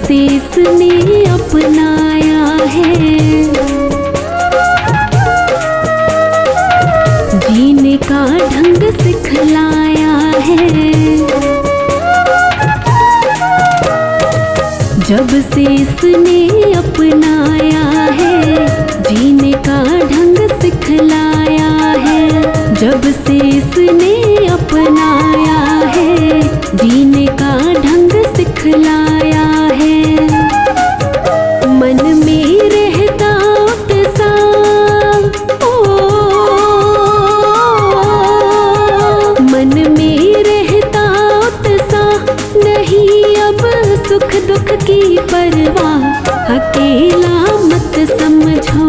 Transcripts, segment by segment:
से इसने अपनाया है, जीने का ढंग सिखलाया है। जब से इसने अपनाया है, जीने का ढंग सिखलाया है। जब से इसने अपनाया है, जीने का ढंग सिखलाया है। मन में रहता उत्साह, मन में रहता उत्साह, नहीं अब सुख दुख की परवाह। अकेला मत समझो,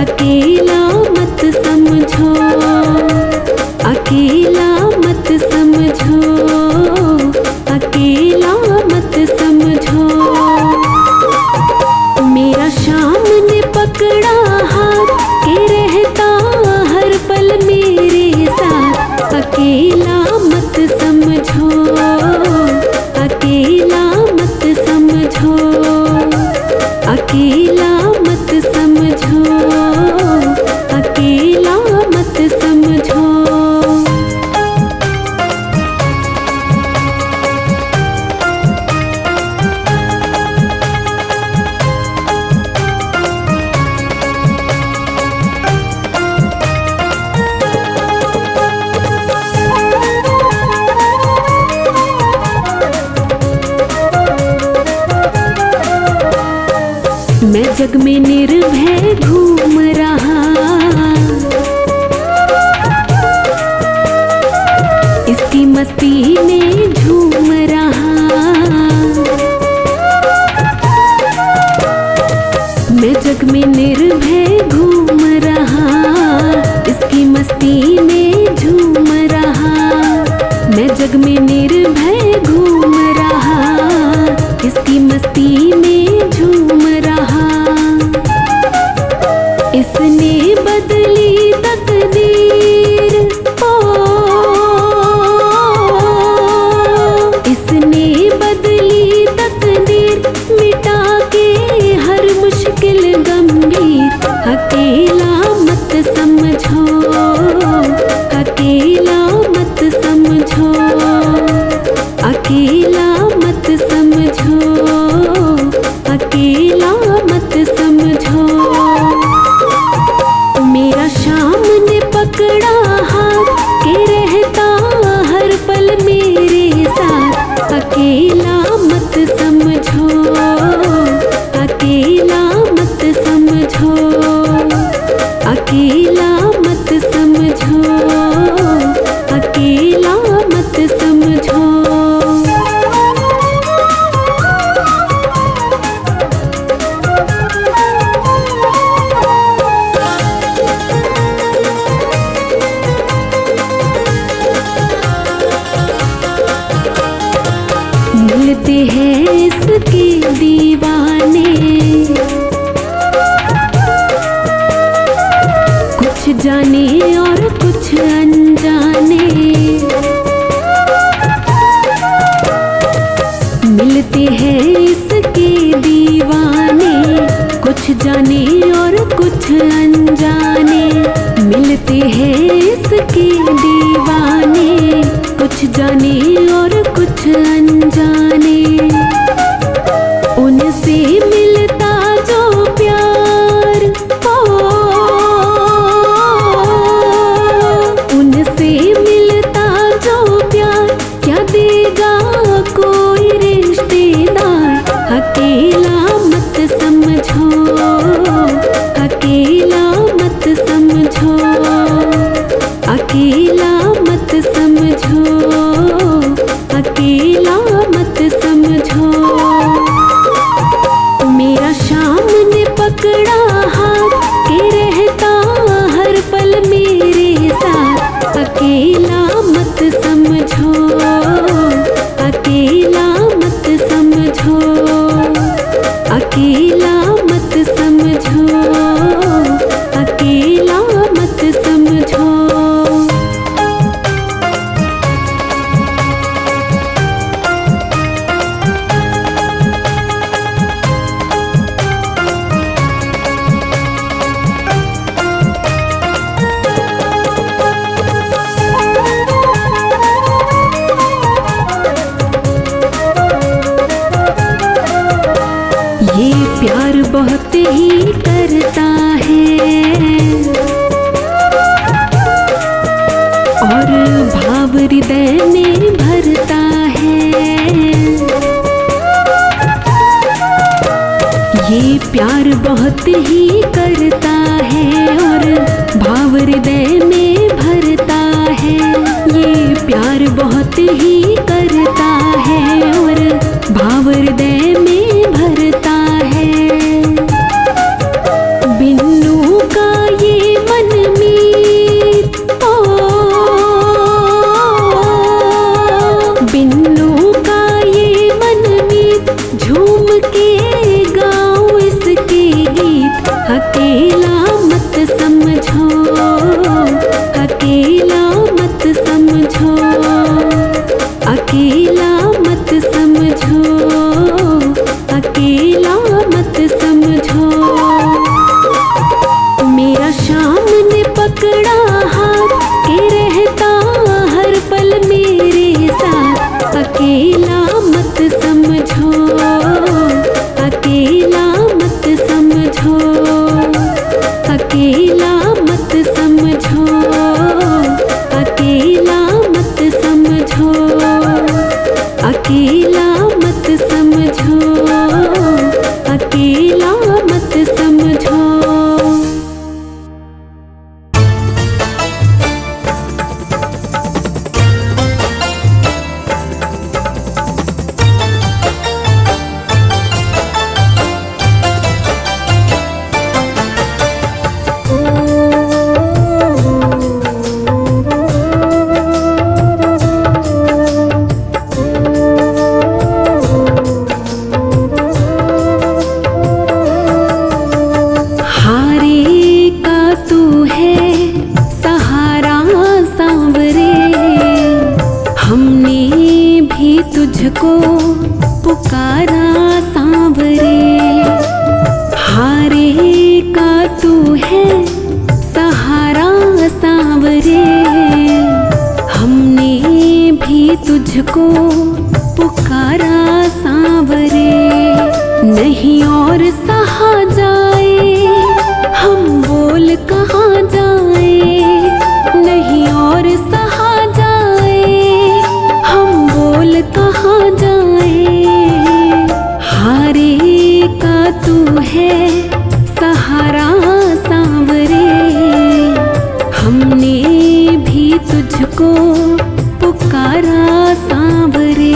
अकेला मत समझो, अकेला मत समझो, अकेला मत समझो। मेरा शाम ने पकड़ा हाथ के रहता हर पल मेरे साथ। अकेला मत समझो, अकेला मत समझो, अकेला मत समझो, अकेला मत समझो। मैं जग में निर्भय घूम रहा, इसकी मस्ती में झूम रहा। मैं जग में निर्भय घूम रहा, इसकी मस्ती में झूम रहा। मैं जग में निर्भय घूम रहा, इसकी मस्ती में झूम रहा। इसने बदली तकदीर, इसने बदली तकदीर, मिटा के हर मुश्किल गंभीर। अकेला मत समझो, अकेला मत समझो, अकेला मत समझो, अकेला मत समझो। मेरा शाम ने पकड़ा हाथ के रहता हर पल मेरे साथ। अकेला मत समझो, अकेला मत समझो, अकेला मत समझो, अकेला मत समझो। मिलते हैं इसके दीवाने, कुछ जाने और कुछ अनजाने। मिलते हैं इसके दीवाने, कुछ जाने और कुछ अनजाने। मिलते हैं इसके दीवाने, कुछ जाने और कुछ अनजाने। उनसे मिलता जो प्यार, उनसे मिलता जो प्यार, क्या देगा कोई रिश्तेदार। अकेला मत समझो, अकेला मत समझो, अकेला मत समझो, ही करता है और भाव हृदय में भरता है। ये प्यार बहुत ही करता है और भाव हृदय में भरता है। ये प्यार बहुत ही करता है और भाव हृदय में भरता है। बिन्नू का ये मनमीत बिन्नू का ये मनमीत झूम के गाओ इसके गीत। अकेला मत समझो, अकेला मत समझो, अकेला मत समझो, अकेला मत समझो। मेरा शाम ने पकड़ा हाथ के रहता हर पल मेरे साथ। अकेला मत समझो, अकेला मत समझो, अकेला मत समझो, अकेला मत समझो, अकेला मत समझो, अकेला मत समझो। तुझको पुकारा सांवरे, हारे का तू है सहारा सांवरे। हमने भी तुझको पुकारा सांवरे। नहीं और सहा जाए हम बोल कहाँ जाए, नहीं और सहा जाए हम बोल कहाँ जाए। हारे का तू है सहारा सांवरे। हमने भी तुझको पुकारा सांवरे।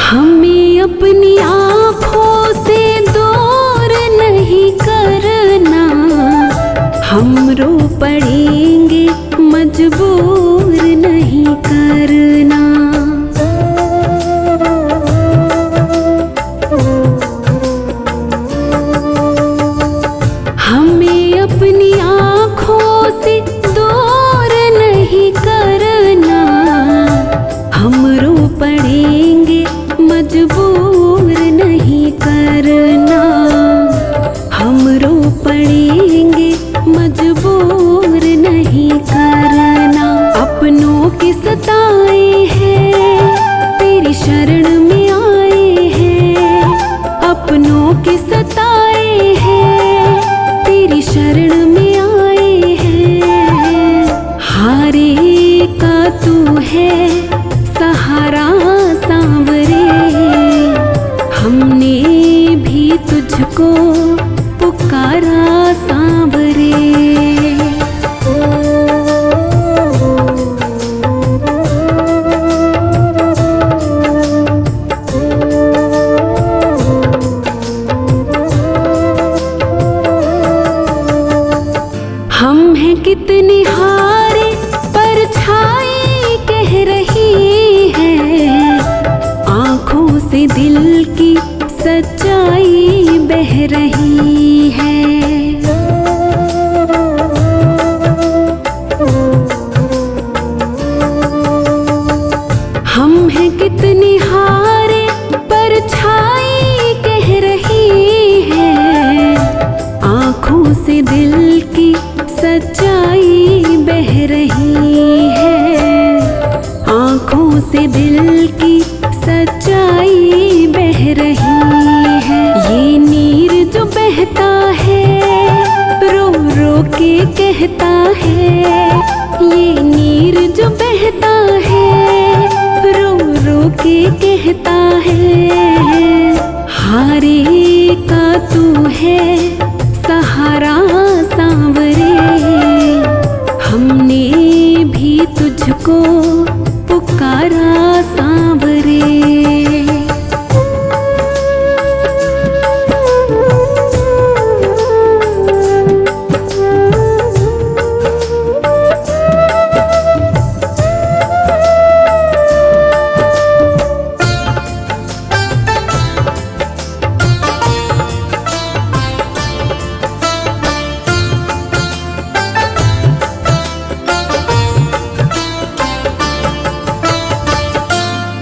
हमें अपनी आँखों से दूर नहीं करना, हम रो पड़ेंगे मजबूर नहीं करना। हमें अपनी आँखों से दूर नहीं करना, हम रो पड़ेंगे मजबूर नहीं करना। हम रो पड़ेंगे मजबूर नहीं करना। अपनों के सताए हैं तेरी शरण में आए हैं, अपनों के सताए हैं तेरी शरण में आए हैं। हारे का तू है सहारा सांवरे। हमने भी तुझको पुकारा सांवरे। हम हैं कितने हारे परछाई कह रही है, आँखों से दिल की सच्चाई बह रही है। से दिल की सच्चाई बह रही है। ये नीर जो बहता है रो रो के कहता है, ये नीर जो बहता है रो रो के कहता है। हारे का तू है सहारा सांवरे, हमने भी तुझको पुकारा सांवरे।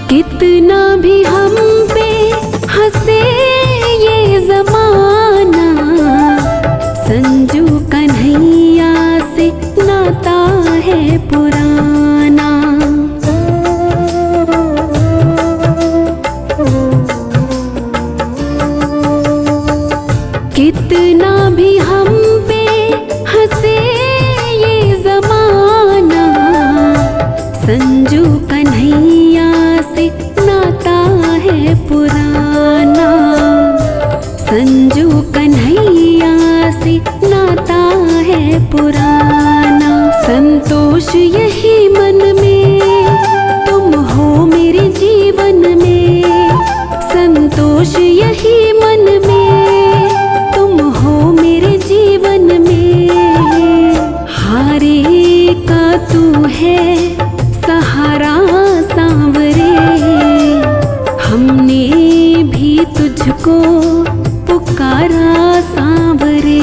कितना भी हम पे हंसे ये ज़माना, संजू कन्हैया से नाता है पुराना। कितना भी हम पे हंसे ये ज़माना, संजू कन्हैया से नाता है पुराना। संजू कन्हैया से नाता है पुराना। संतोष यही मन में तुम हो मेरे जीवन में, संतोष यही मन में तुम हो मेरे जीवन में। हारे का तू है सहारा सांवरे, हमने भी तुझको पुकारा सांवरे।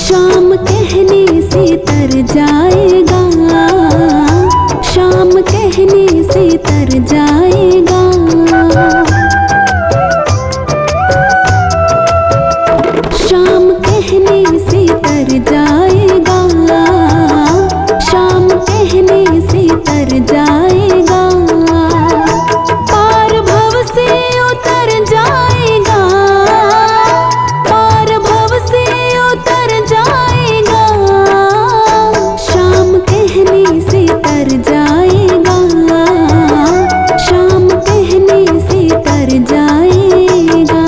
शाम कहने से तर जाएगा, शाम कहने से तर जाएगा। शाम कहने से तर जाएगा, शाम कहने से तर जाएगा। पार भव से उतर जाएगा, पार भव से उतर जाएगा। शाम कहने से तर जाएगा, शाम कहने से तर जाएगा।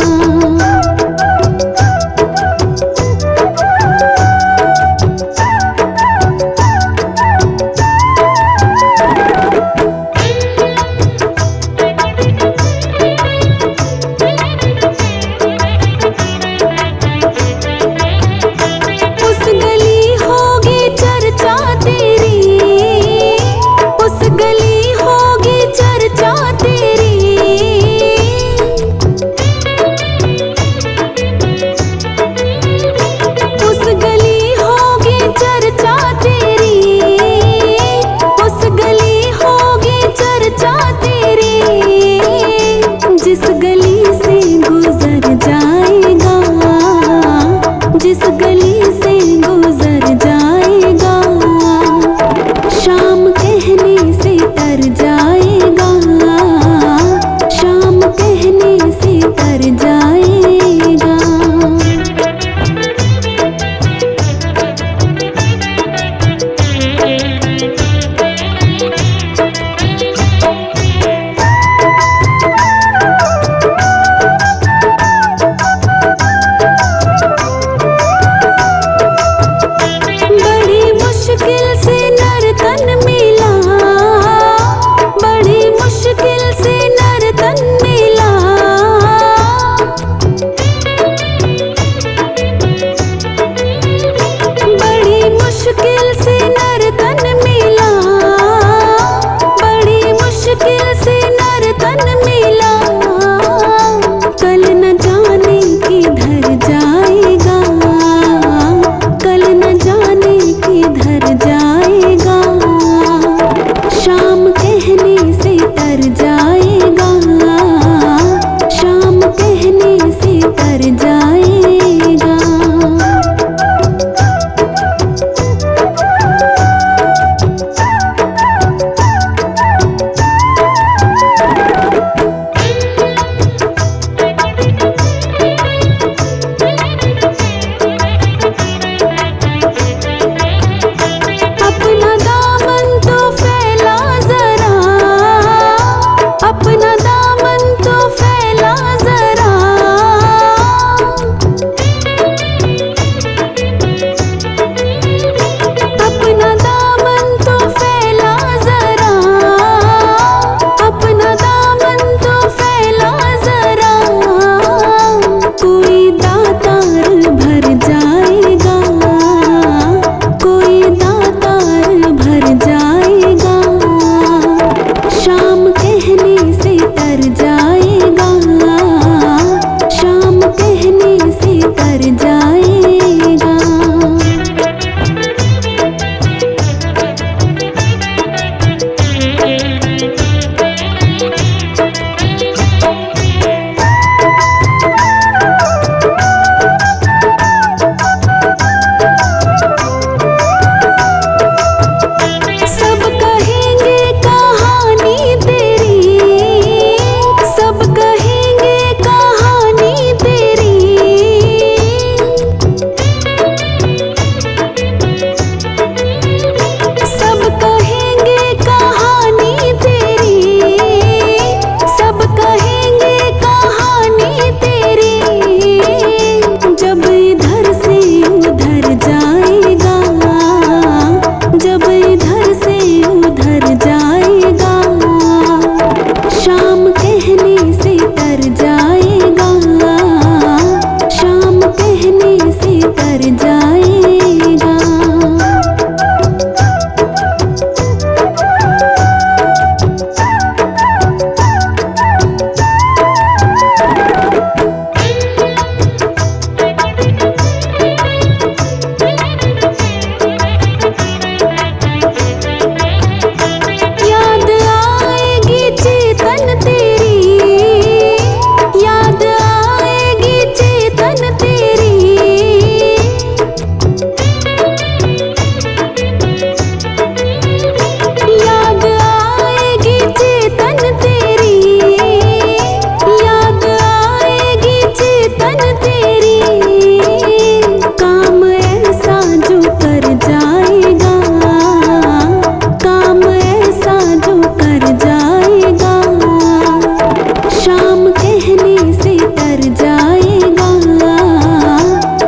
तर जाएगा,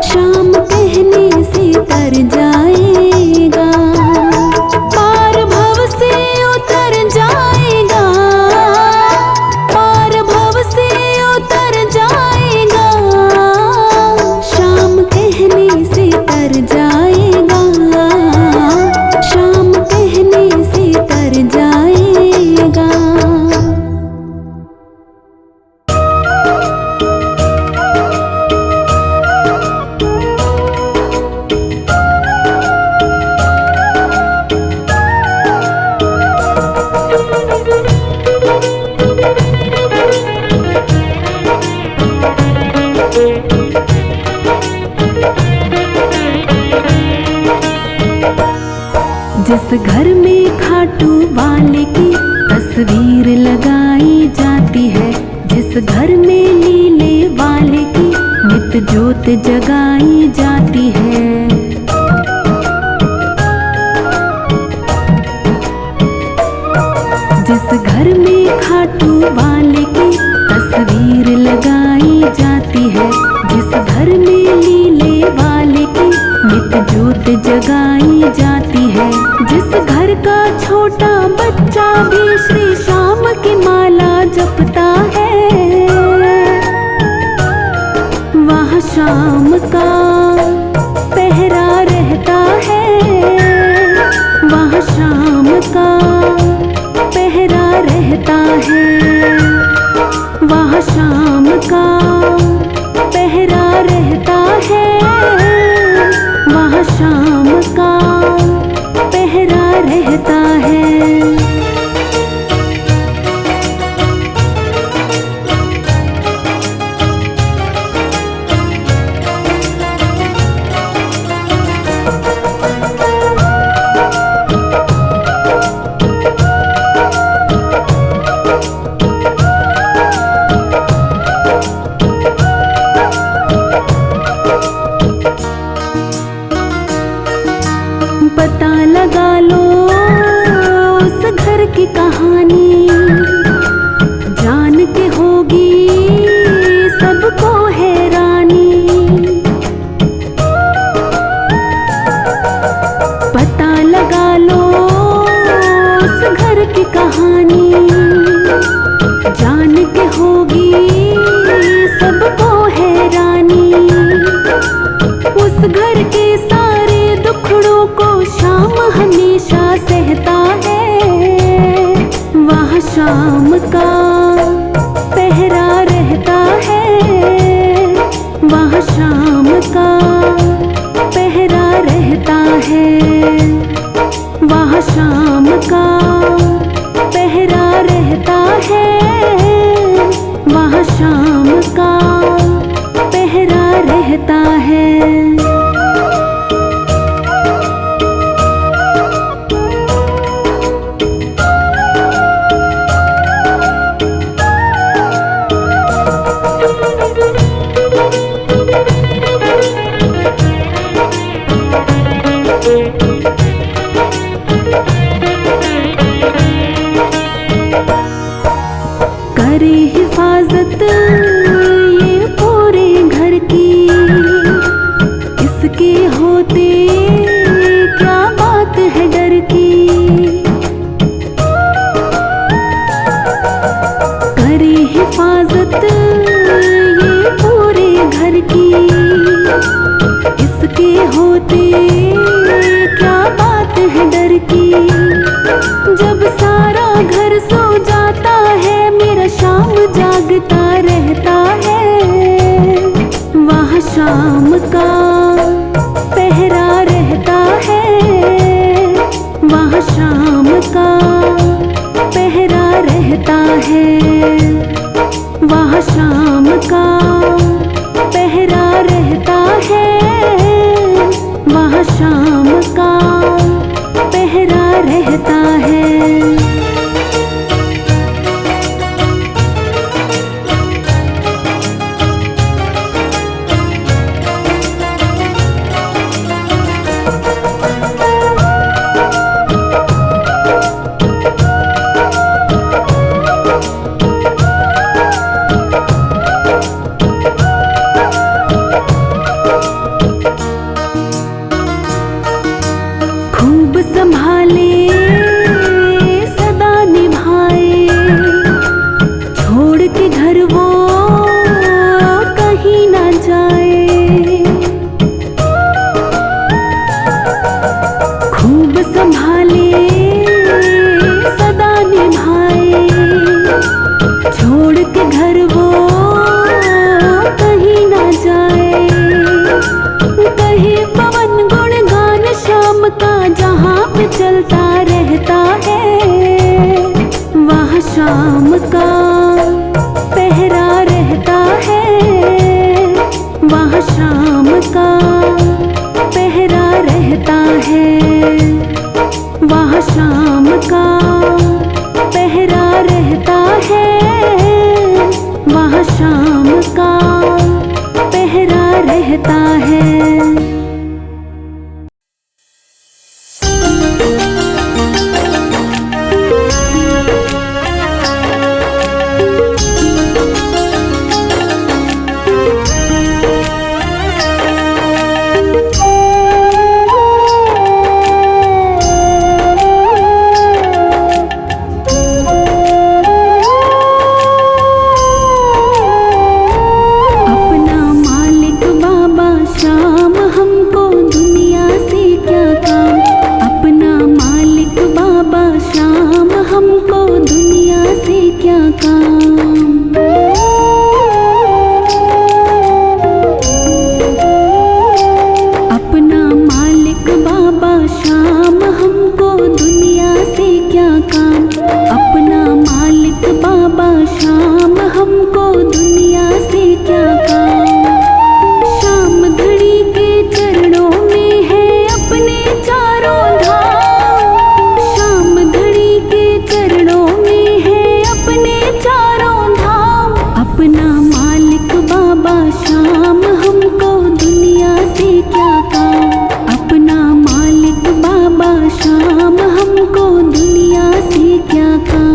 शाम कहने से तर जाएगा। पार भव से उतर जाएगा, पार भव से उतर जाएगा, शाम कहने से तर जाएगा, शाम कहने से तर जाएगा। जिस घर में खाटू वाले की तस्वीर लगाई जाती है, जिस घर में लीले वाले की नित ज्योत जगाई जाती है, जिस घर में खाटू वाले की तस्वीर लगाई जाती है, जिस घर में लीले वाले की नित ज्योत जगाई जाती है, जिस घर का छोटा बच्चा भी श्री श्याम की माला जपता है, वहाँ शाम का पहरा रहता है, वहाँ शाम का पहरा रहता है, वहाँ शाम का पहरा रहता है, वहाँ शाम का पहरा रहता है। पता लगा लो उस घर की कहानी, जान के होगी सबको हैरानी। पता लगा लो उस घर की कहानी, जान के होगी सबको हैरानी। उस घर के सारे दुखड़ों को शाम हमेशा सहता है, वहाँ शाम का पहरा रहता है, वहाँ शाम का पहरा रहता है, वहाँ शाम का पहरा रहता है, वहाँ शाम का पहरा रहता है। शाम हमको दुनिया से क्या काम, अपना मालिक बाबा शाम हमको दुनिया से क्या काम।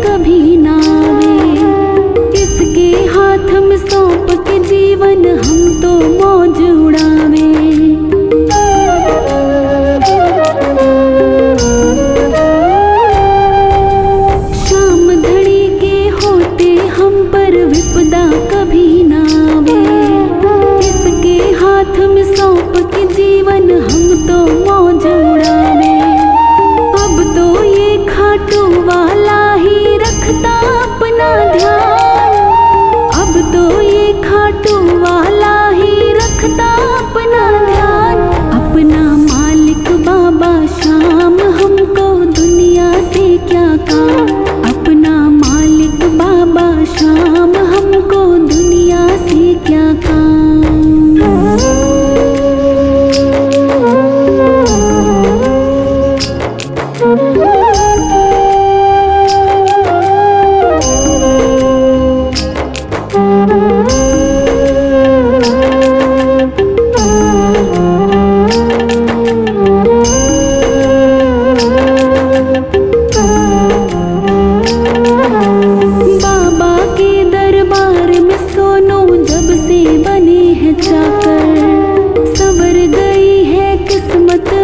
कभी ना आवे, इसके हाथ में सौंप के जीवन हम तो मौज उड़ावे। शाम घड़ी के होते हम पर विपदा कभी ना आवे, इसके हाथ में सौंप के जीवन हम तो मौज उड़ावे। अब तो ये खाटू वाला ही रखता अपना ध्यान, अब तो ये खाटू वाला ही रखता अपना ध्यान। अपना मालिक बाबा शाम हमको दुनिया से क्या काम, अपना मालिक बाबा शाम हमको दुनिया से क्या काम।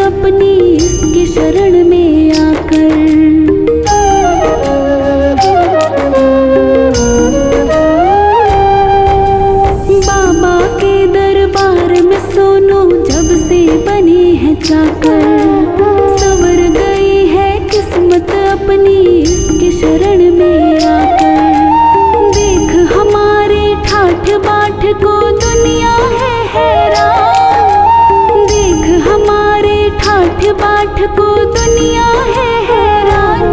अपनी इसकी शरण में आकर बाबा के दरबार में सोनू जब से बने हैं चाकर, संवर गई है किस्मत अपनी इसकी शरण में आकर। देख हमारे ठाठ बाट को दुनिया है हैरान, देख हमारे ठाठ बाट को दुनिया है हैरान।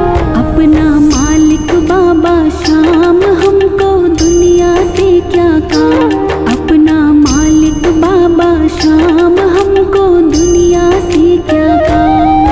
अपना मालिक बाबा शाम हमको दुनिया से क्या काम, अपना मालिक बाबा शाम हमको दुनिया से क्या काम।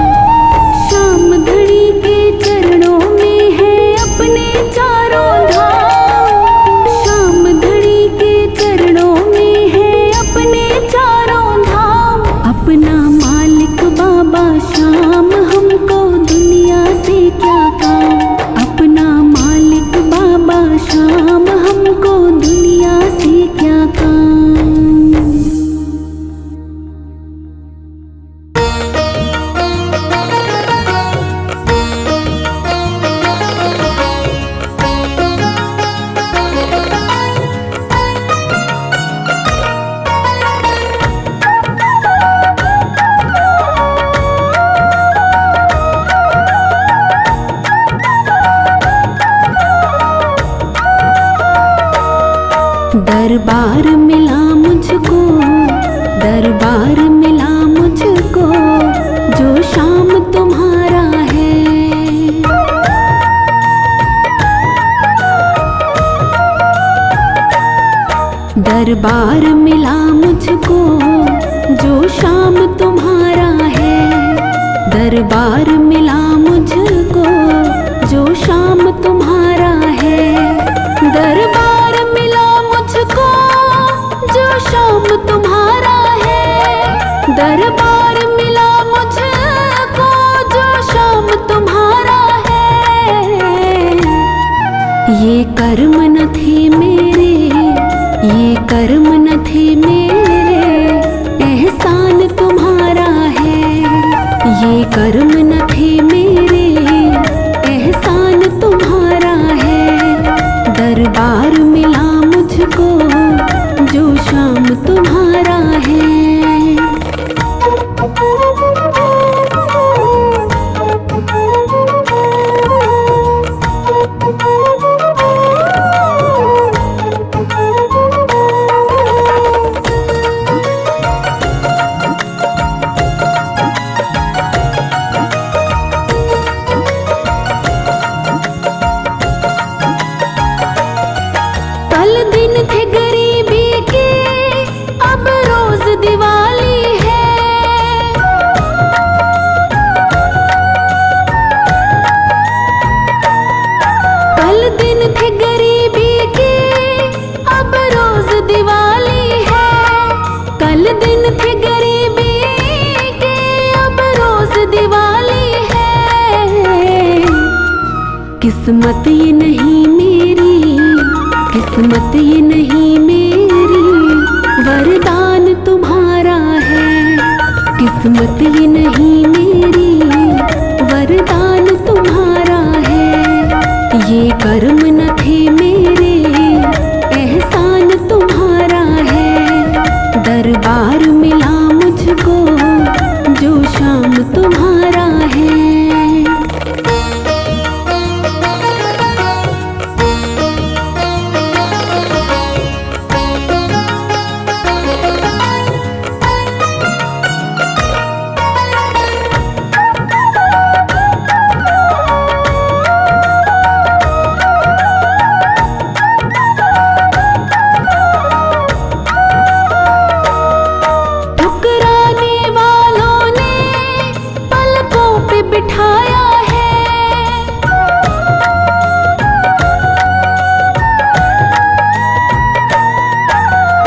शाम घड़ी के चरणों में है अपने चारों धाम, शाम घड़ी के चरणों में है अपने चारों धाम। अपना मालिक बाबा शाम हमको दुनिया से क्या काम, अपना मालिक बाबा शाम हमको दुनिया से दरबार मिला मुझको, दरबार मिला मुझको, जो शाम तुम्हारा है। दरबार मिला मुझको, जो शाम तुम्हारा है। दरबार मिला मुझको, जो शाम तुम्हारा है। दरबार मिला मुझको, जो शाम तुम्हारा है। दरबार मिला मुझको, जो शाम तुम्हारा है। ये कर्म न थे मेरे, ये कर्म न थे मेरे, एहसान तुम्हारा है। ये कर्म न थे मेरे, एहसान तुम्हारा है। दरबार मिला मुझको, जो शाम तुम्हारा है। कल दिन थे गरीबी के, अब रोज दिवाली है। कल दिन थे गरीबी के, अब रोज दिवाली है। कल दिन थे गरीबी के, अब रोज दिवाली है। किस्मत ये नहीं मेरी, किस्मत ये नहीं मेरी, वरदान तुम्हारा है। किस्मत ये नहीं मेरी, वरदान तुम्हारा है। ये कर्म न थे मेरे, एहसान तुम्हारा है। दरबार मिला मुझको, जो शाम तुम्हारा है। ठुकराने वालों ने पलकों पे बिठाया है।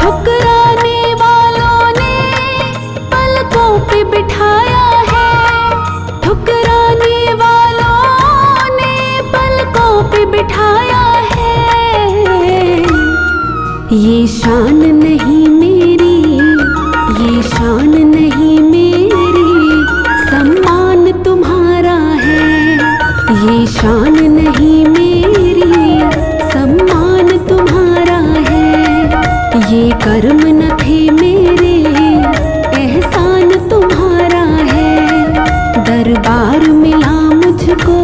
ठुकराने वालों ने पलकों पे बिठाया है। ठुकराने वालों ने पलकों पे बिठाया है। ये शान नहीं मेरी, ये शान नहीं मेरी, सम्मान तुम्हारा है। ये शान नहीं मेरी, सम्मान तुम्हारा है। ये कर्म न थे मेरे, एहसान तुम्हारा है। दरबार मिला मुझको,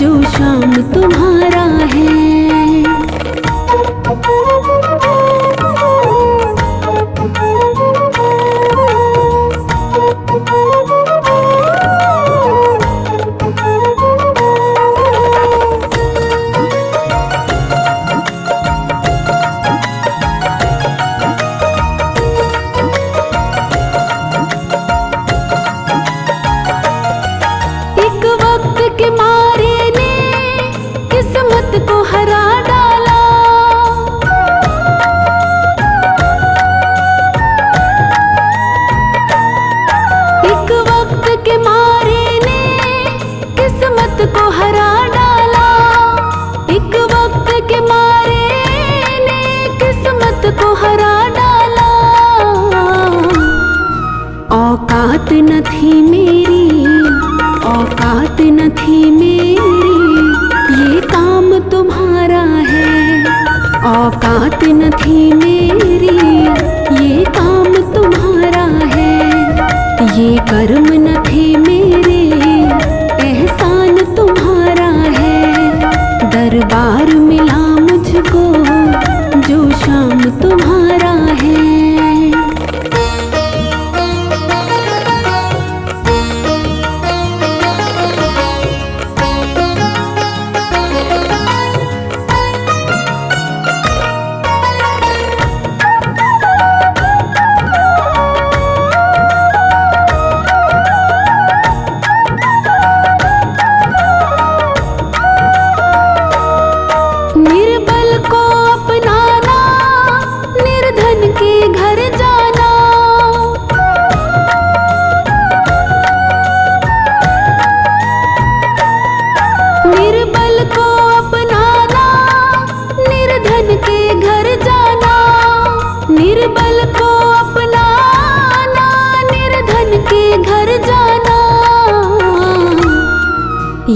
जो शाम तुम्हारा है। एक वक्त के मारे ने किस्मत को हरा डाला। एक वक्त के मारे ने किस्मत को हरा डाला। एक वक्त के मारे ने किस्मत को हरा डाला। औकात न थी मेरी, औकात न थी मेरी, ये काम तुम्हारा है। औकात न थी मेरी, ये काम तुम्हारा है। ये कर्म न थे मेरे, एहसान तुम्हारा है। दरबार मिला मुझको, जो शाम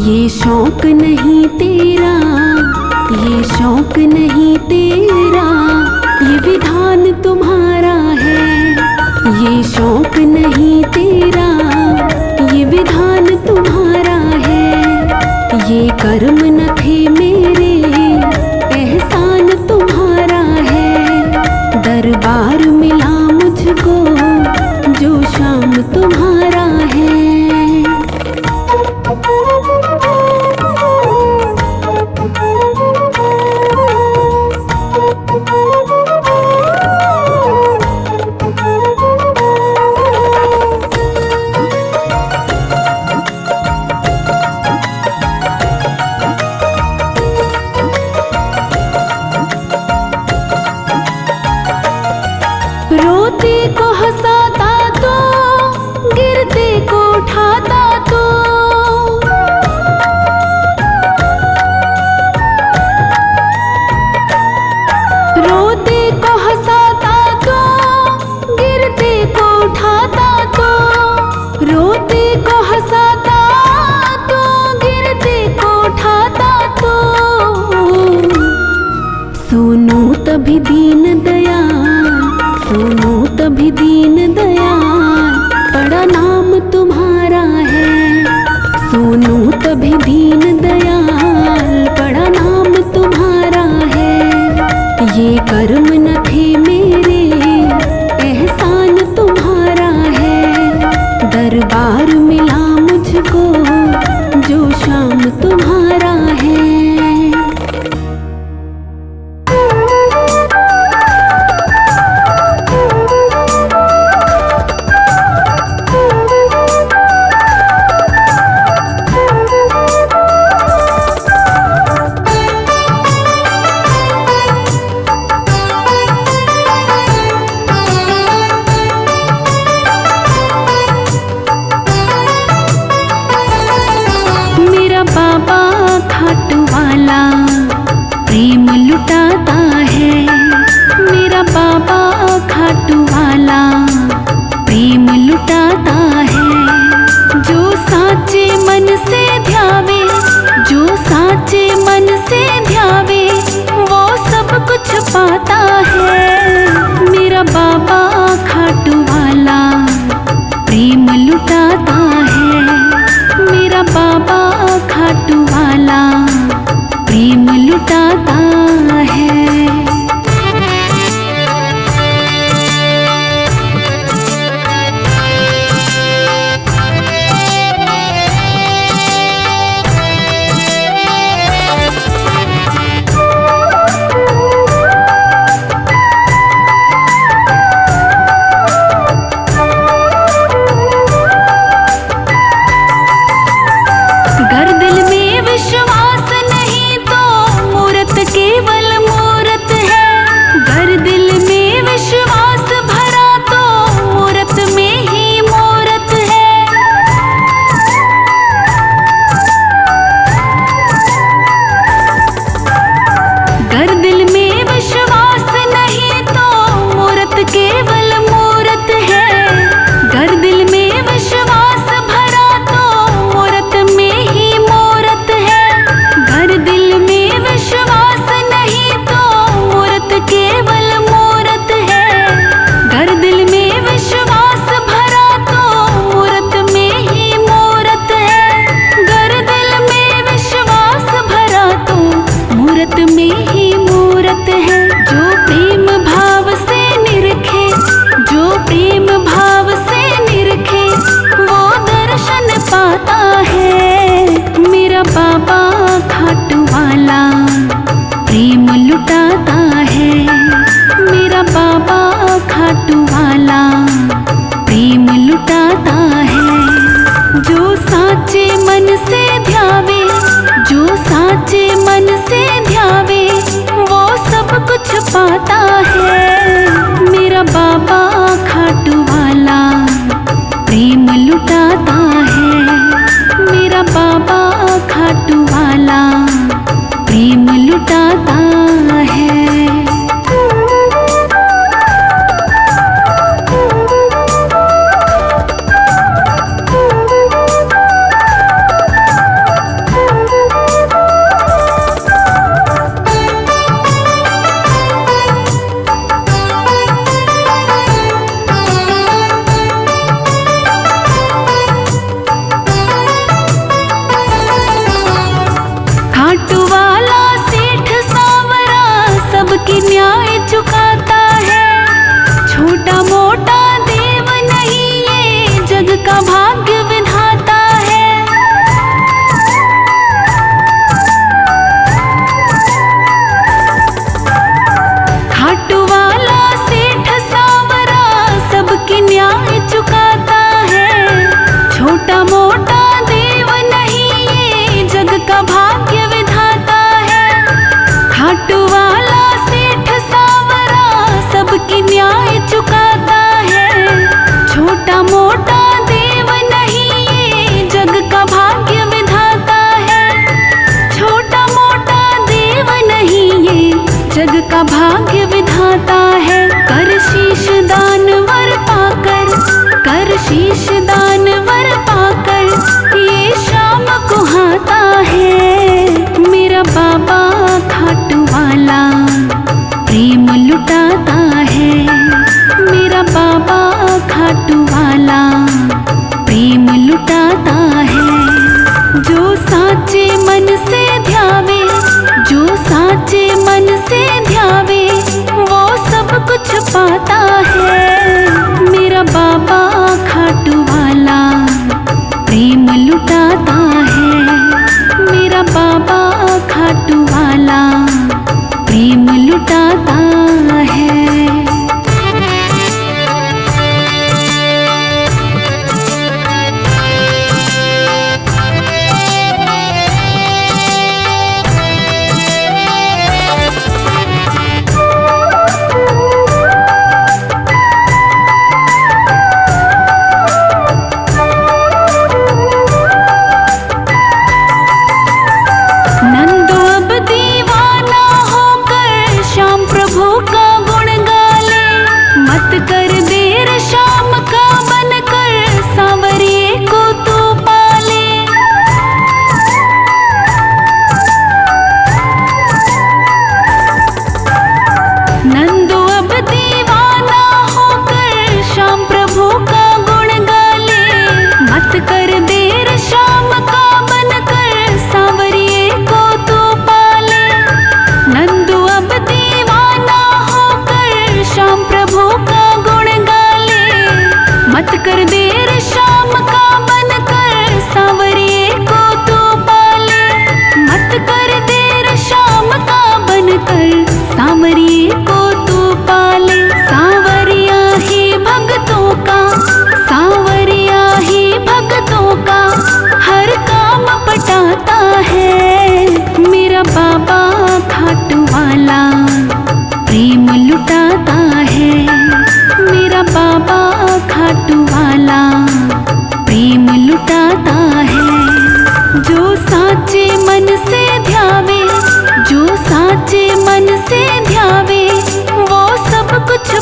ये शौक नहीं तेरा, ये शौक नहीं तेरा, ये विधान तुम्हारा है। ये शौक नहीं तेरा, ये विधान तुम्हारा है। ये कर्म न थे मेरे, एहसान तुम्हारा है। दरबार मिला मुझको जो शाम तुम्हारा है। रोते को हंसाता तो, गिरते को उठाता तो। रोते को हंसाता तो, गिरते को उठाता तो। रोते को हंसाता तो, गिरते को उठाता तो। सुनो तभी दीन दयाल, सुनो तभी दीन दयाल, बड़ा नाम तुम्हारा है। सुनो तभी दीन दयाल, बड़ा नाम तुम्हारा है। ये कर्म न थे मेरे, एहसान तुम्हारा है। दरबार मिला मुझको जो शाम तुम्हारा है। बाबा खाटू वाला प्रेम लुटाता है। मेरा बाबा खाटू वाला प्रेम लुटाता है। जो साचे मन से ध्यावे, जो साचे मन से ध्यावे, वो सब कुछ पाता है। मेरा बाबा खाटू वाला प्रेम लुटाता है। मेरा बाबा खाटू वाला प्रेम लुटाता है। गर दिल में विश्वास नहीं तो मूरत केवल मूरत है। गर दिल में विश्वास भरा तो मूरत में ही मूरत है। गर दिल में विश्वास नहीं तो मूरत केवल मूरत है। गर दिल में विश्वास भरा तो मूरत में ही मूरत है। गर दिल में विश्वास नहीं तो मूरत केवल मूरत है। गर दिल में विश्वास भरा तो मूरत में ही मूरत है। गर दिल में विश्वास भरा तो मूरत में ही मूरत है। जो प्रेम भाव से निरखे, जो प्रेम भाव से निरखे, वो दर्शन पाता है। मेरा बाबा खाटू वाला प्रेम लुटाता है। मेरा बाबा खाटू वाला प्रेम लुटाता है। जो साचे मन से ध्यावे, जो साचे मन से ध्यावे, वो सब कुछ पाता है। मेरा बाबा खाटू वाला प्रेम लुटाता है। मेरा बाबा खाटू वाला प्रेम लुटाता है। जग का भाग्य विधाता है। कर शीश दान वर पाकर, कर शीश दान वर पाकर ये शाम को आता है। मेरा बाबा खाटू वाला प्रेम लुटाता है। मेरा बाबा खाटू वाला प्रेम लुटाता है। जो साचे मन से ध्यावे, जो साचे मन से ध्यावे वो सब कुछ पाता है। मेरा बाबा खाटू वाला प्रेम लुटाता है। मेरा बाबा खाटू वाला प्रेम लुटाता है।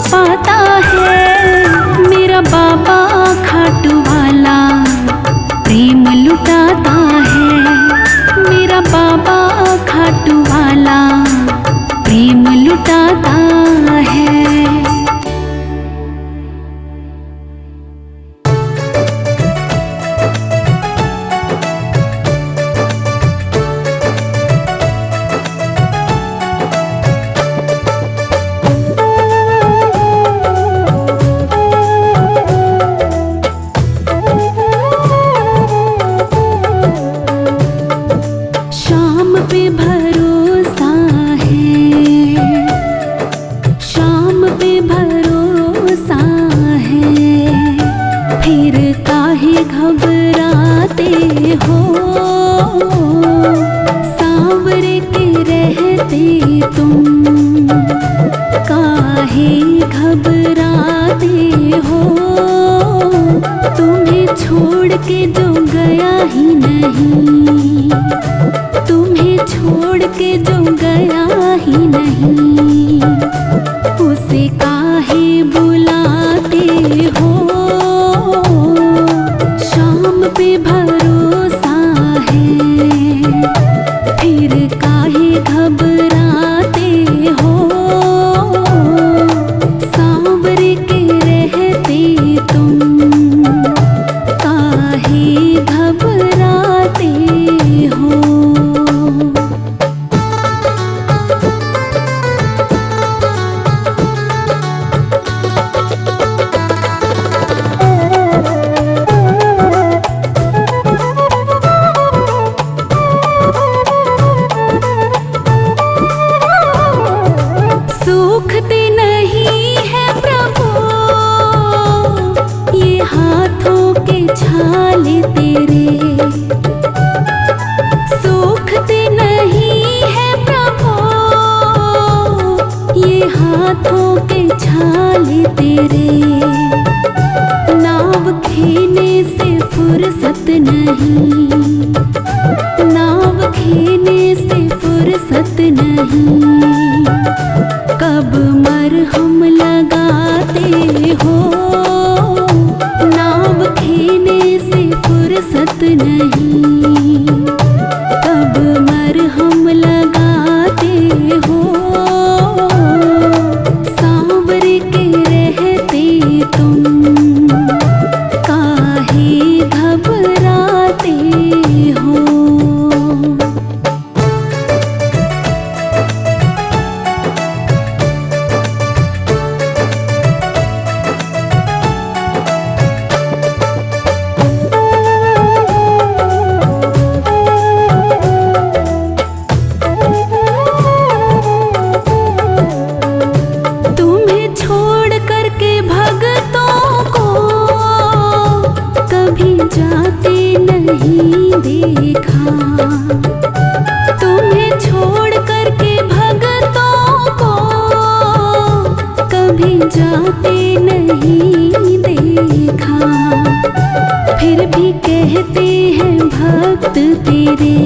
पाता है। मेरा बाबा खाटू वाला प्रेम लुटाता है। मेरा बाबा खाटू वाला प्रेम लुटाता है। घबराते हो सांवरे के रहते तुम, काहे घबराते हो। तुम्हें छोड़ के जो गया ही नहीं, तुम्हें छोड़ के जो गया ही नहीं, उसे काहे बुलाते हो। पे भरोसा है फिर काहे घबराते हो। सांवरे के रहते तुम, काहे घबराते हो। छाले तेरे सूखते नहीं है प्रभु, ये हाथों के छाले तेरे। ना नाव खेने से फुर्सत नहीं, नाव खेने से फुर्सत नहीं। कब मरहम लगाते हो, नाव खेने से फुर्सत नहीं। कब मरहम लगाते हो, सांवर के रहते तुम काहे घबराते हो। जाते नहीं देखा, तुम्हें छोड़ कर के भगतों को कभी जाते नहीं देखा। फिर भी कहते हैं भक्त तेरे,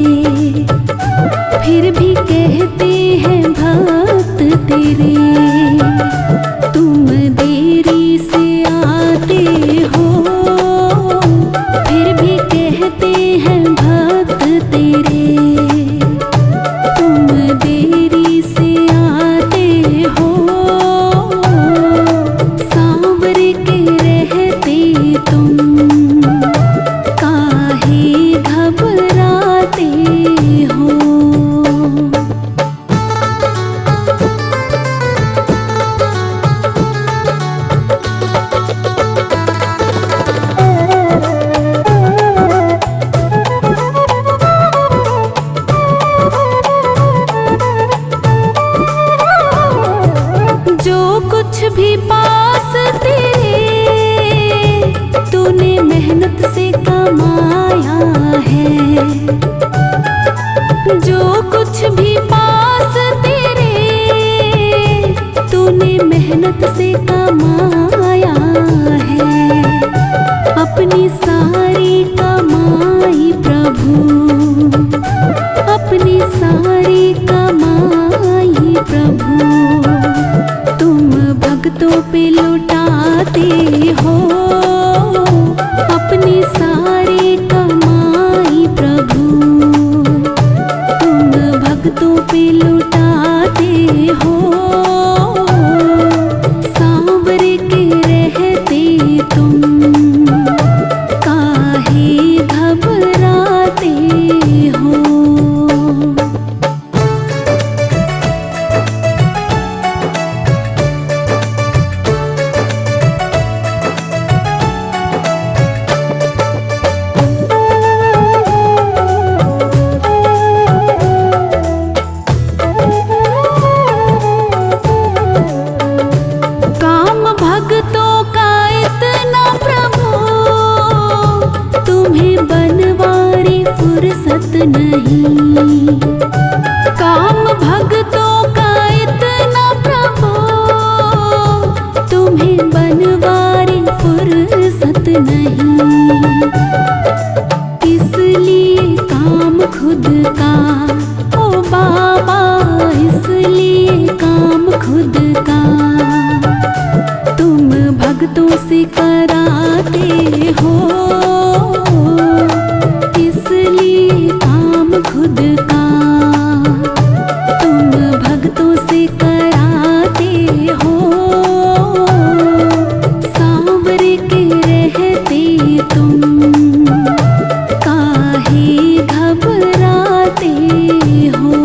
फिर भी कहते हैं भक्त तेरे, तुम देरी से आते हो। फिर भी कहते हैं भक्त तेरे, तुम देरी से आते हो। सांवर के रहते तुम काहे घबराते हो। कुछ भी पास तेरे तूने मेहनत से कमाया है, जो कुछ भी पास तेरे तूने मेहनत से कमाया है। अपनी सारी कमाई प्रभु, अपनी सारी कमाई प्रभु तुम भक्तों पे लुटाते हो। अपनी सारी कमाई प्रभु तुम भक्तों पे लुटाते हो। सांवर के रहते तुम काहे घबराते हो। फुर्सत नहीं, काम भक्तों का इतना प्रभु, तुम्हें बनवारी फुर्सत नहीं। इसलिए काम खुद का ओ बाबा, इसलिए काम खुद का तुम भक्तों से कराते हो। इसलिए काम खुद का तुम भक्तों से कराते हो। सांवर के रहते तुम काहे घबराते हो।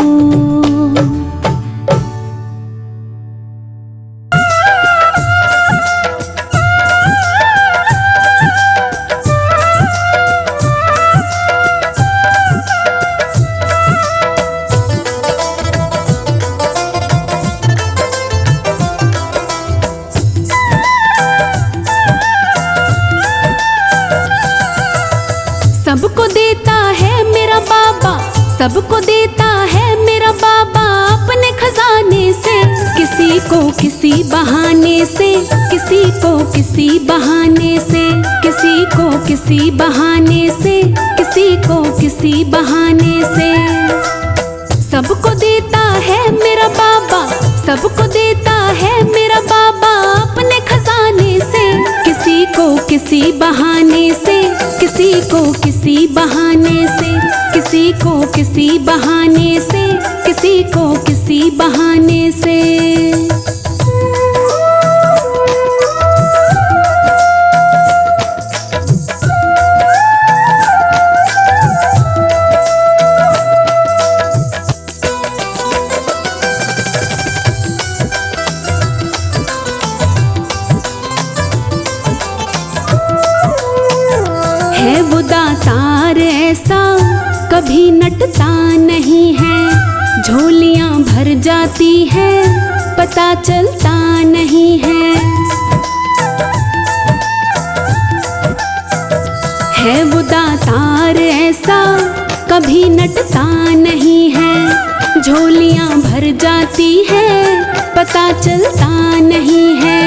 सबको देता है मेरा बाबा, सबको देता है मेरा बाबा अपने खजाने से। किसी को किसी बहाने से, किसी को किसी बहाने से, किसी किसी बहाने से, किसी को किसी बहाने से। सबको देता है मेरा बाबा, सबको देता है मेरा बाबा अपने खजाने से। किसी को किसी बहाने से, किसी को किसी बहाने से, किसी को किसी बहाने से, किसी को किसी बहाने से। है वो दातार ऐसा कभी नटता नहीं है, झोलियां भर जाती है पता चलता नहीं है। है वो दातार ऐसा कभी नटता नहीं है, झोलियां भर जाती है पता चलता नहीं है।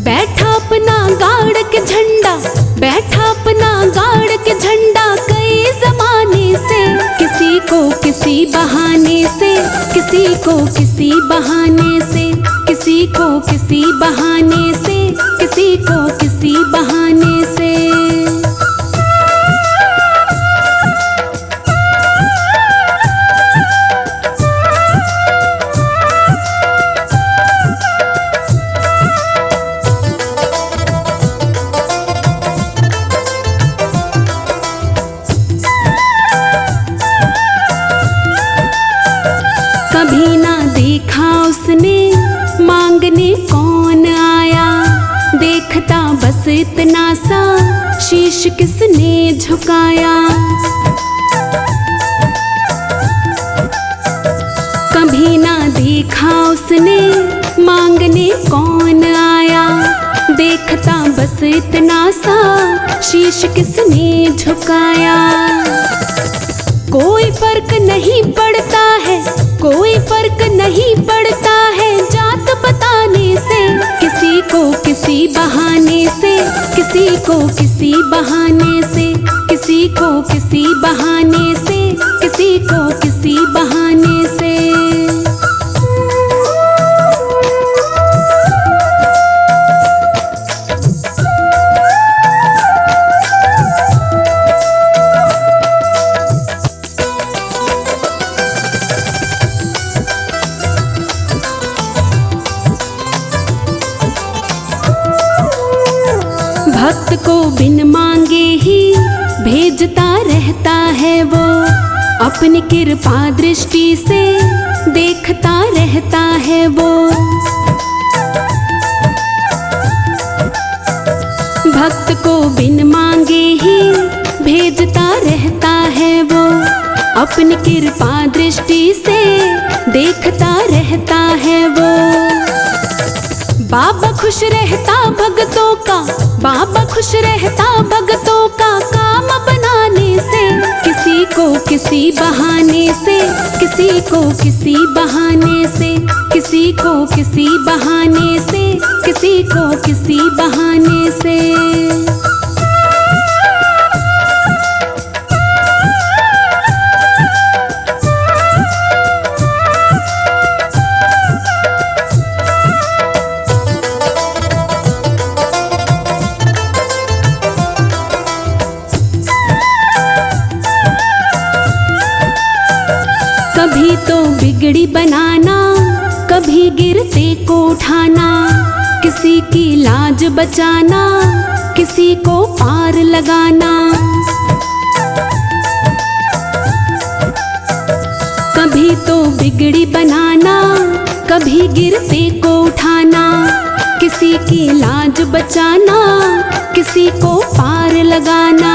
बैठा अपना गाड़ के झंडा, बैठा अपना गाड़ के झंडा कई जमाने से। किसी को किसी बहाने से, किसी को किसी बहाने से, किसी को किसी बहाने से, किसी को किसी बहाने से। कभी ना देखा उसने मांगने कौन आया, देखता बस इतना सा शीश किसने झुकाया। कभी ना देखा उसने मांगने कौन आया, देखता बस इतना सा शीश किसने झुकाया। कोई फर्क नहीं पड़ता है, कोई फर्क नहीं पड़ता है जात बताने से। किसी को किसी बहाने से, किसी को किसी बहाने से, किसी को किसी बहाने से, किसी को किसी बहाने से। भक्त को बिन मांगे ही भेजता रहता है वो, अपनी कृपा दृष्टि से देखता रहता है वो। भक्त को बिन मांगे ही भेजता रहता है वो, अपनी कृपा दृष्टि से देखता रहता है वो। बाबा खुश रहता भगतों का, बाबा खुश रहता भगतों का काम बनाने से। किसी को किसी बहाने से, किसी को किसी बहाने से, किसी को किसी बहाने से, किसी को किसी बहाने से। कभी तो बिगड़ी बनाना, कभी गिरते को उठाना, किसी की लाज बचाना, किसी को पार लगाना। कभी तो बिगड़ी बनाना, कभी गिरते को उठाना, किसी की लाज बचाना, किसी को पार लगाना।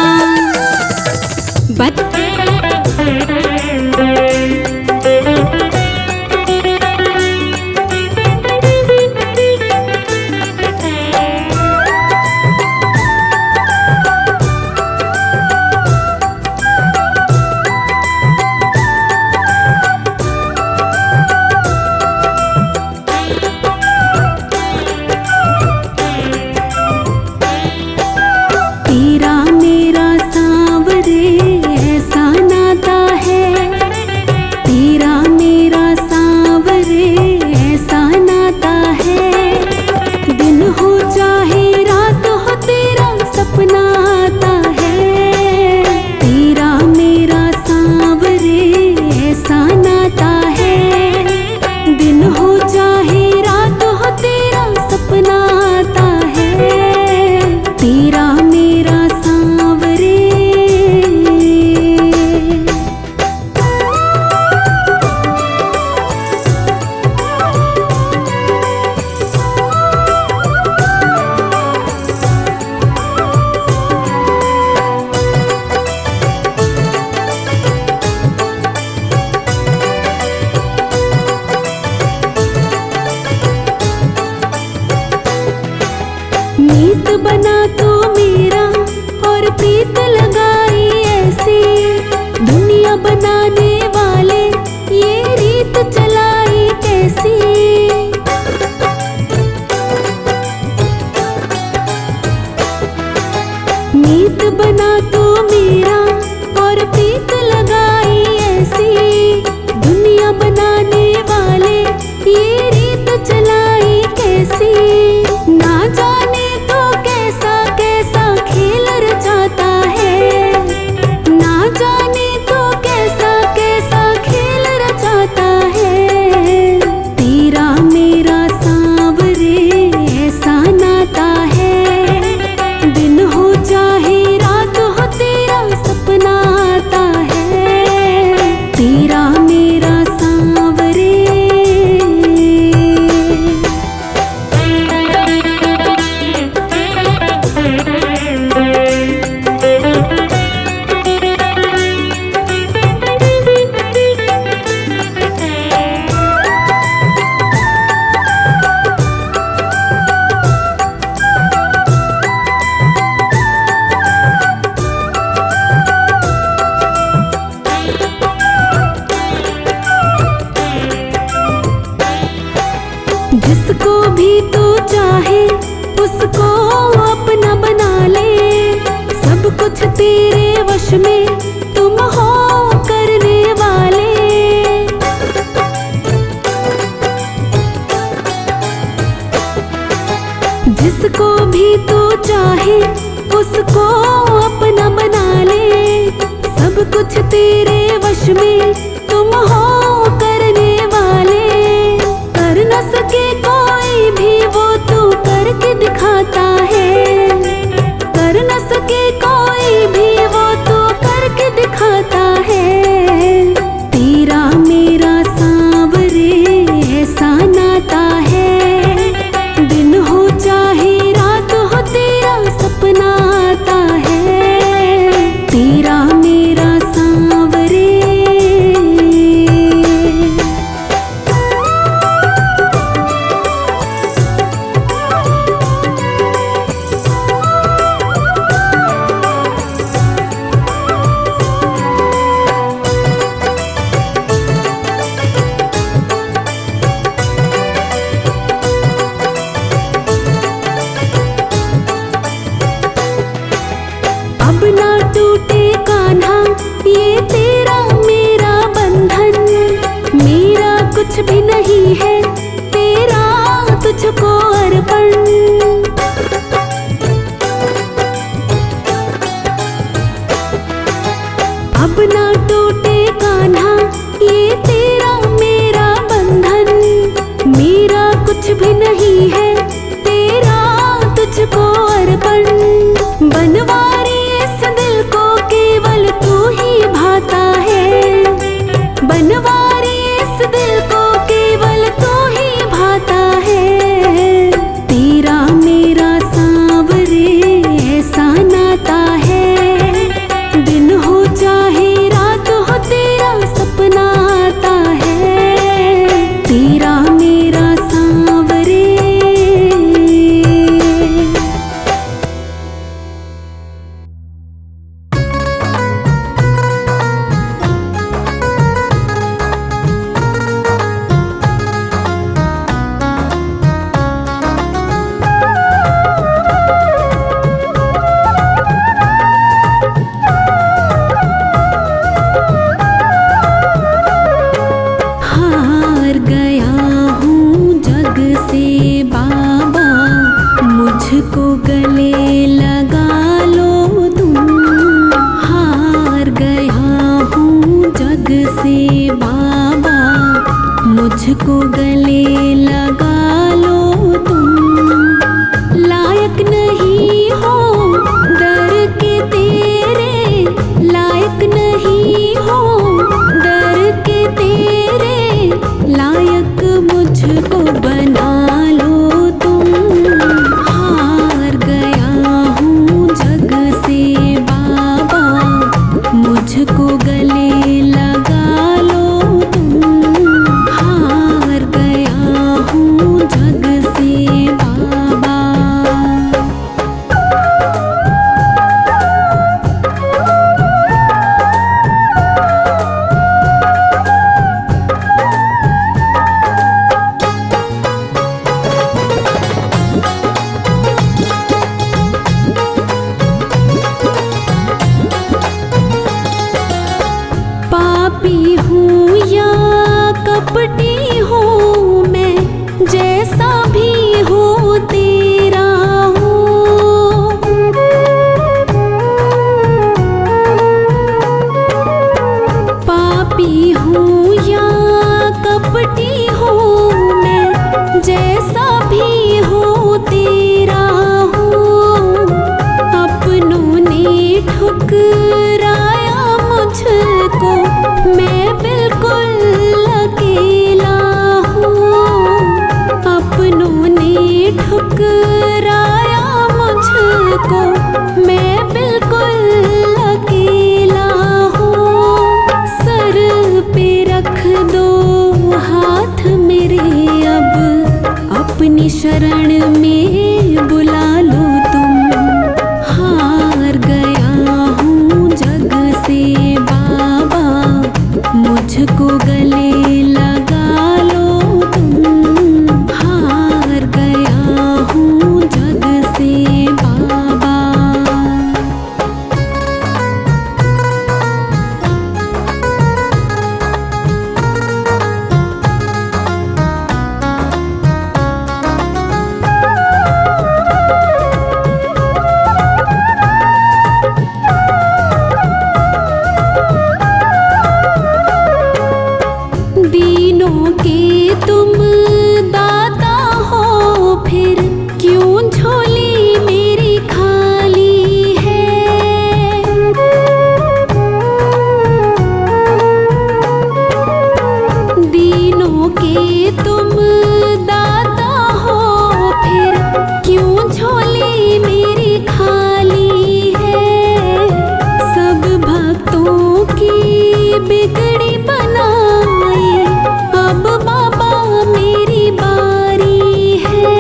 बना तू मेरा और प्रीत लगाई ऐसी, दुनिया बनाने वाले ये रीत चलाई कैसी। मीत बना तू मेरा और प्रीत लगाई ऐसी, दुनिया बनाने वाले ये रीत चलाई कैसी। ना जाने तो कैसा कैसा खेल रचाता है, ना जाने तो कैसा कैसा खेल रचाता है। तेरा मेरा सांवरे ऐसा नाता है, दिन हो चाहे रात हो तेरा सपना आता है। तेरा मेरा सांवरे। जिसको भी तू चाहे उसको अपना बना ले, सब कुछ तेरे वश में तुम हो करने वाले। जिसको भी तू चाहे उसको अपना बना ले, सब कुछ तेरे वश में तुम हो करने वाले। कर न सके कोई भी वो तू करके दिखाता है, कर न सके कोई भी वो तू करके दिखाता है। तेरा मेरा सांवरे ऐसा नाता है, दिन हो चाहे रात हो तेरा सपना आता है। तेरा मेरा सांवरे। अब ना टूटे कान्हा ये तेरा मेरा बंधन, मेरा कुछ भी नहीं है तेरा तुझको अर्पण। अब ना टूटे कान्हा ये तेरा मेरा बंधन, मेरा कुछ भी नहीं है तेरा तुझको अर्पण। बनवारी इस दिल को केवल तू ही भाता है, बनवारी इस दिल को केवल तू ही भाता है। तेरा मेरा सांवरे ऐसा नाता है, दिन हो चाहे रात हो तेरा सपना आता है। तेरा मेरा सांवरे। हार गया हूँ जग से बाबा, मुझको गले लगा लो तुम। हार गया हूँ जग से बाबा, मुझको गले लगा लो तुम। लायक नहीं हो डर के तेरे, लायक नहीं हो डर के तेरे, लायक मुझको बना लो तुम। हार गया हूँ जग से बाबा, मुझको गले लगा लो तुम। हार गया हूँ जग से बाबा। अपनी शरण में बुला लो तुम। हार गया हूँ जग से बाबा, मुझको गले लगा लो तुम। हार गया हूँ जग से बाबा। दीनों के तुम दाता हो, फिर क्यों झोली मेरी खाली है। दीनों के तुम दाता हो, फिर क्यों झोली मेरी खाली है। सब भक्तों की बिगड़ी बनाई, अब बाबा मेरी बारी है।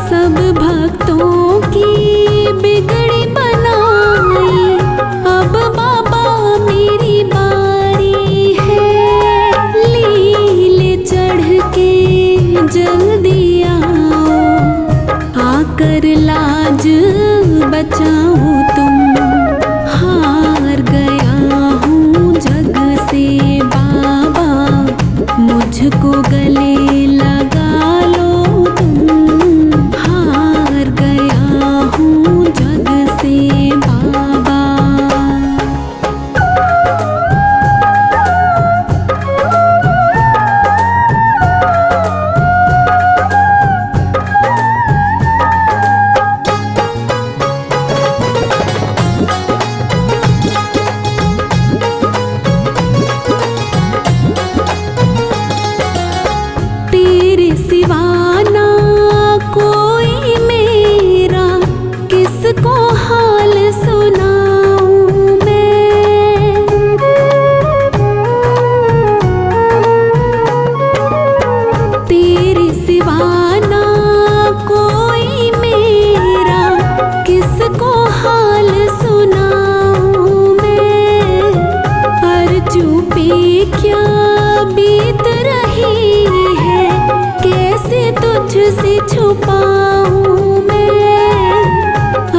सब भक्तों की बिगड़ी बनाई, अब बाबा मेरी बारी है। लीले चढ़ के जल्दी आओ, आकर लाज बचाओ तुम। हार गया हूँ जग से बाबा, मुझको गले लगा लो तुम। हार गया हूँ जग से बाबा। तेरे सिवा ना कोई मेरा, किसको हाल सुनाऊं मैं। तेरे सिवा ना कोई मेरा, किसको हाल सुनाऊं मैं। अर्जू पे क्या बीत रही है, कैसे तुझसे छुपाऊं मैं।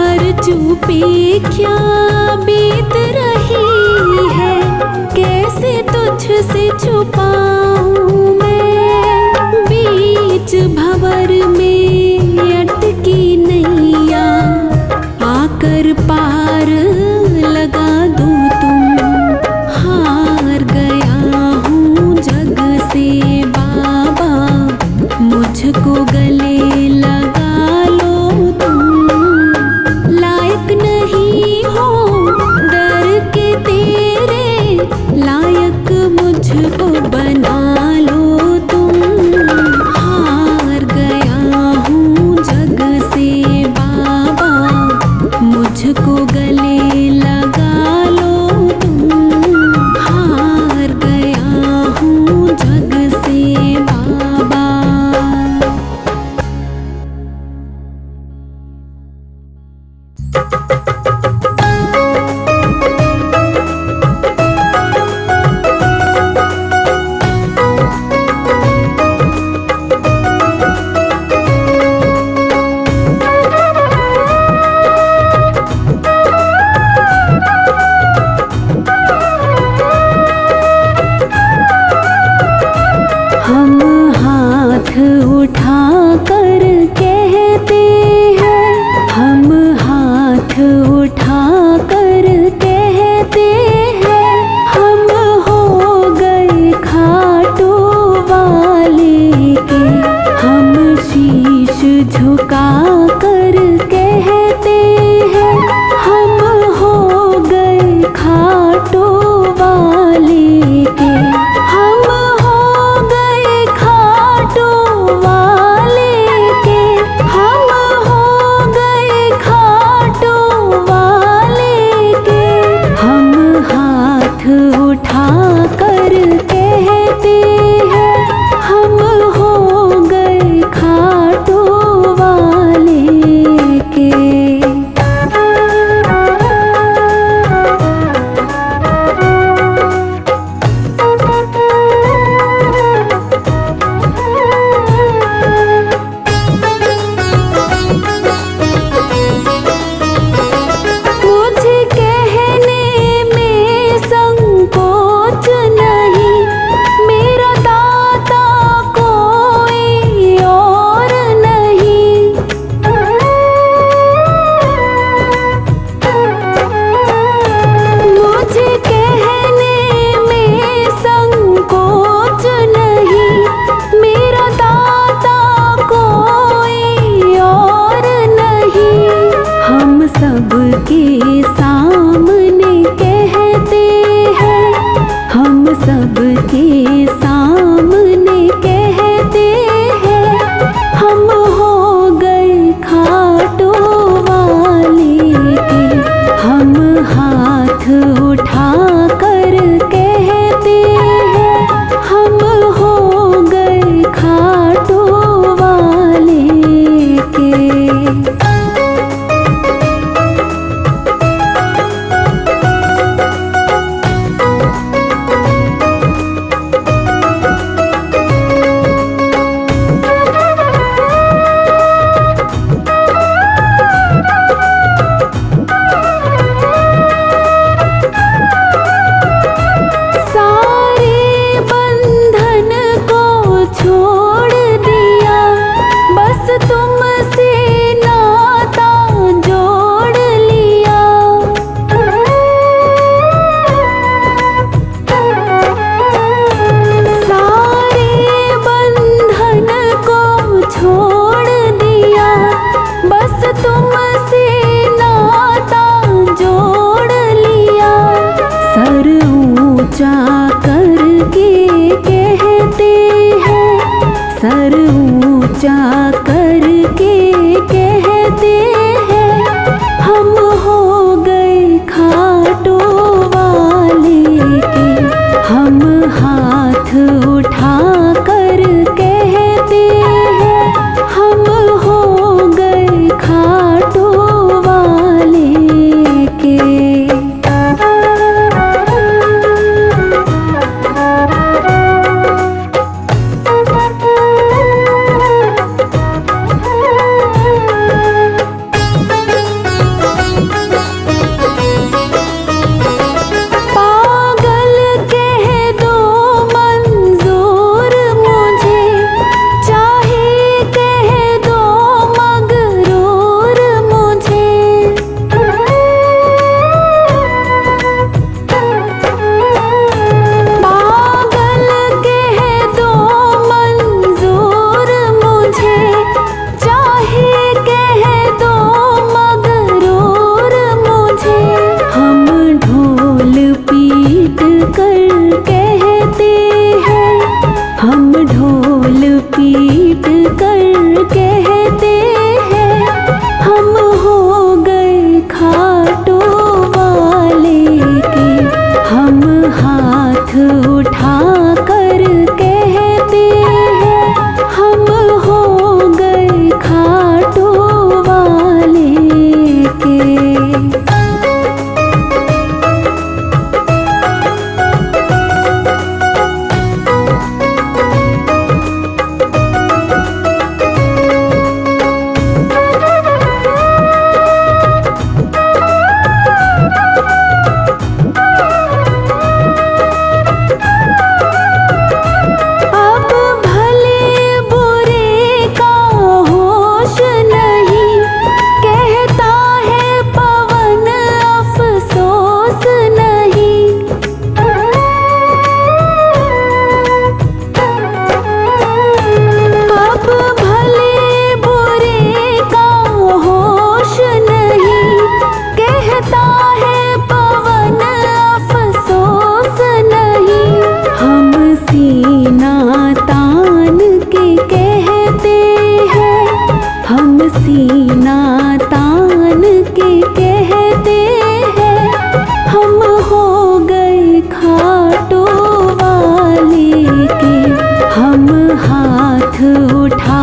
अर्जू पे क्या बीत रही है, कैसे तुझसे छुपाऊं मैं। बीच भंवर में अटकी नैया, आकर पार लगा दो तुम। हार गया हूँ जग से बाबा, मुझको गले लगा लो तुम। लायक नहीं हो डर के तेरे, लायक मुझको बना लो तुम। हार गया हूँ जग से बाबा, मुझको गले लगा लो तुम। हार गया हूँ जग से बाबा। हम हाथ उठा कर कहते हैं, हम हाथ उठा कर कहते हैं, हम हो गए खाटू वाले के। हम शीश झुका कर कहते हैं, हम हो गए खाटू वाले के। हम हो गए खाटू वाले के, हम हो गए खाटू वाले के। हम हाथ उठा कर कहते हैं, हम हो गए खाटू जा कर के कहते हैं हम हो गए खाटू वाले के। हम हाथ उठा कर कहते हैं हम हो गए खाटू वाले के। हम ढोल पीट कर कहते हैं हम हो गए खाटू वाले के। हम हाथ उठा कर कहते हैं हम हो गए खाटू वाले के। सीना तान के कहते हैं हम हो गए खाटू वाले के। हम हाथ उठा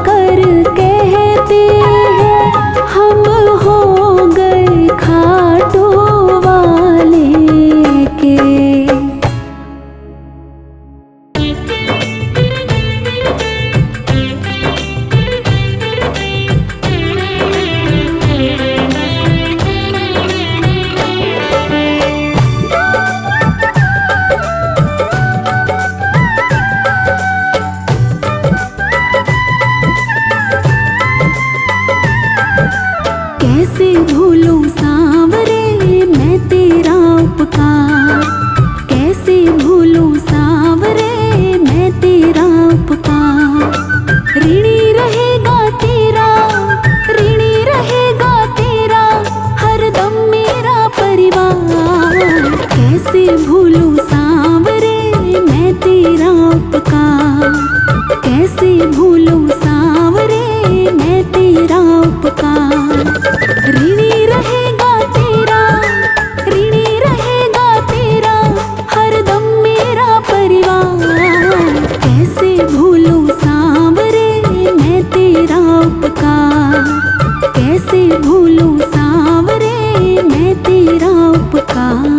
कर कहते हैं हम हो गए खाटू वाले के। कैसे भूलूं सांवरे मैं तेरा उपकार। कैसे भूलूं सांवरे मैं तेरा उपकार। ऋणी रहेगा तेरा, ऋणी रहेगा तेरा हरदम मेरा परिवार। कैसे भूलूं सांवरे मैं तेरा उपकार। कैसे भूलूं सांवरे मैं तेरा उपकार। ऋणी रहेगा तेरा, ऋणी रहेगा तेरा हरदम मेरा परिवार। कैसे भूलूं सांवरे मैं तेरा उपकार। कैसे भूलूं सांवरे मैं तेरा उपकार।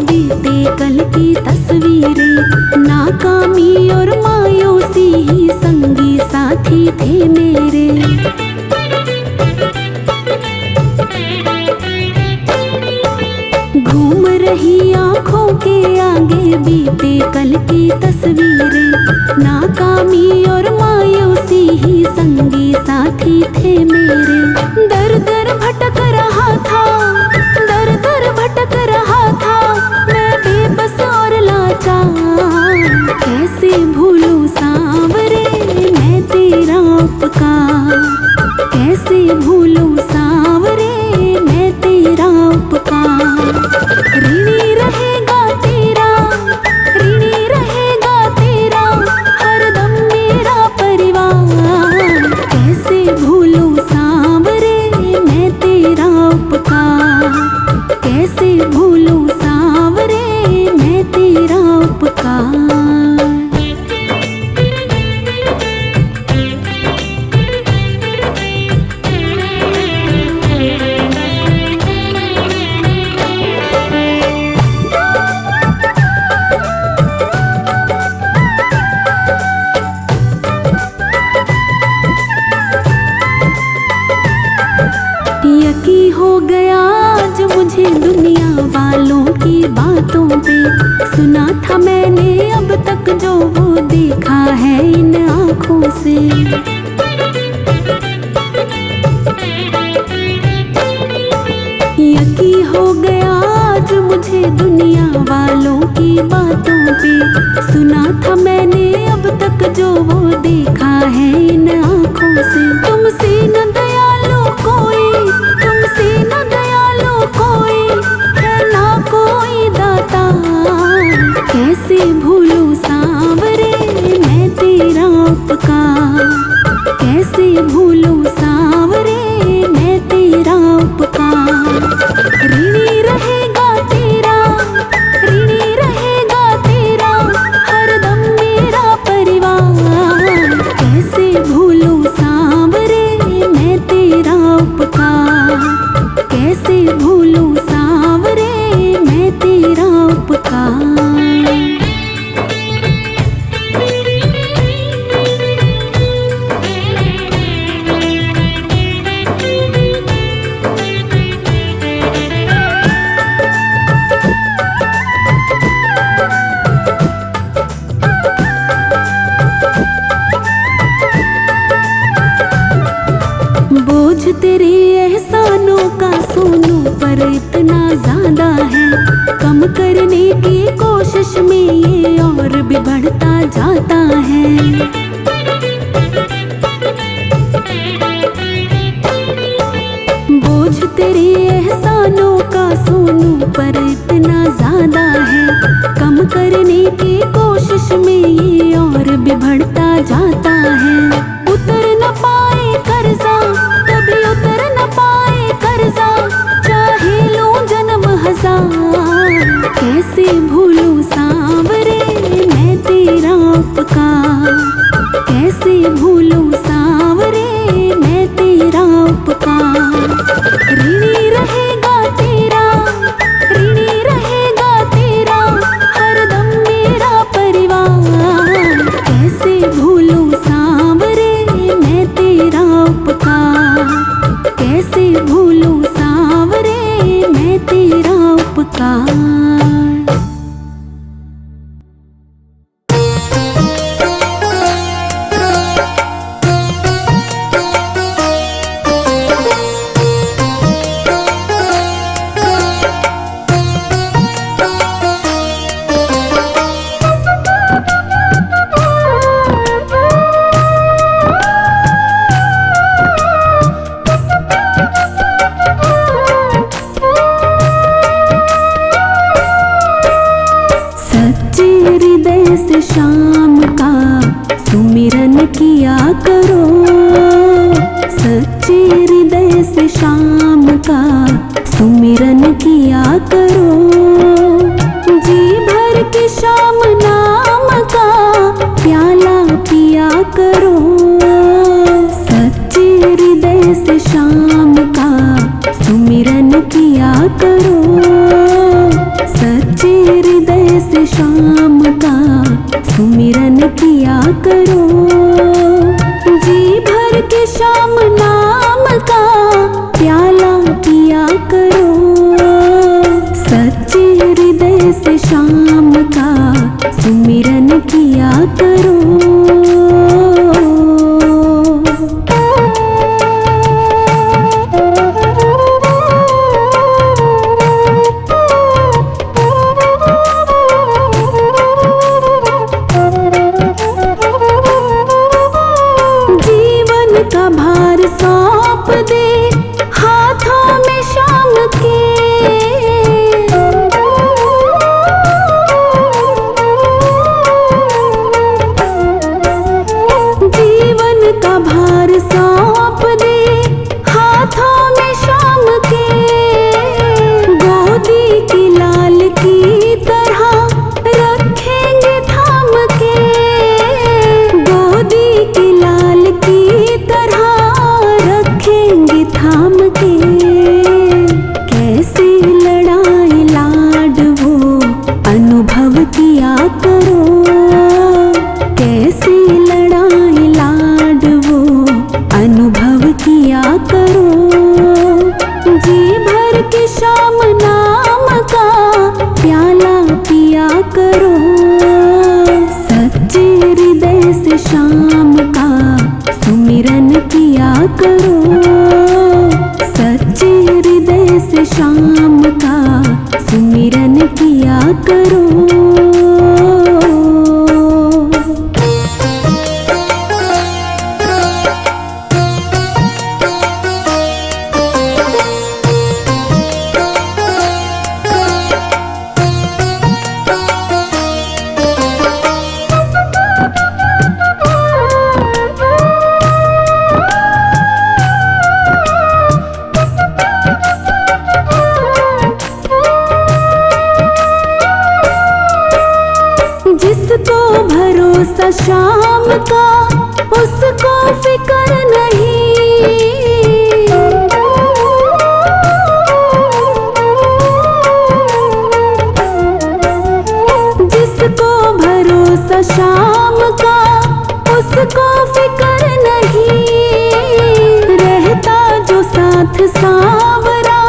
बीते कल की तस्वीरें, नाकामी और मायूसी ही संगी साथी थे मेरे। घूम रही आँखों के आगे बीते कल की तस्वीरें, नाकामी और मायूसी ही संगी साथी थे मेरे। दर दर भटक रहा था कैसे भूलूं सांवरे मैं तेरा उपकार। ऋणी रहेगा तेरा, ऋणी रहेगा तेरा हरदम मेरा परिवार। कैसे भूलूं सांवरे मैं तेरा उपकार, कैसे भूलूं सांवरे मैं तेरा उपकार। यकी हो गया आज मुझे दुनिया वालों की बातों पे। सुना था मैंने अब तक जो वो देखा है इन आँखों से। यकी हो गया आज मुझे दुनिया वालों की बातों पे। सुना था मैंने अब तक जो वो देखा है इन आँखों से। तुमसे न दयालु कोई, तुमसे न दयालु कोई है ना कोई दाता। कैसे भूलूं सांवरे मैं तेरा उपकार, कैसे भूलूं सांवरे मैं तेरा उपकार। ऋणी रहेगा तेरा, ऋणी रहेगा तेरा हरदम मेरा परिवार। कैसे भूलूं सांवरे मैं तेरा उपकार, कैसे भूलूं सांवरे मैं तेरा उपकार। बोझ तेरे एहसानों का सोनू पर इतना ज्यादा है। कम करने की कोशिश में ये और भी बढ़ता जाता है। बोझ तेरे एहसानों का सोनू पर इतना ज्यादा है। कम करने की कोशिश में ये और भी बढ़ता जाता है। उतर न पाए कर्जा, कभी उतर न पाए कर्जा, चाहे लूं जन्म हजार। कैसे भूलूं सांवरे मैं तेरा उपकार, कैसे भूलूं सांवरे मैं तेरा उपकार। ऋणी रहेगा तेरा, ऋणी रहेगा तेरा हरदम मेरा परिवार। कैसे भूलूं सांवरे मैं तेरा उपकार, कैसे भूलूं सांवरे मैं तेरा उपकार। शाम का सुमिरन किया करो, सच्चे हृदय से शाम का सुमिरन किया करो। जी भर के शाम नाम का प्याला पिया करो। सच्चे हृदय से शाम का सुमिरन किया करो। सच्चे हृदय से शाम का सुमिरन किया करो। जी भर के शाम नाम का प्याला पिया करो। सच शाम नाम का प्याला पिया करो। सच्चे हृदय से शाम का सुमिरन किया करो। सच्चे हृदय से शाम का सुमिरन किया करो। जिसको भरोसा शाम का उसको फिक्र नहीं। जिसको भरोसा शाम का उसको फिक्र नहीं। रहता जो साथ सांवरा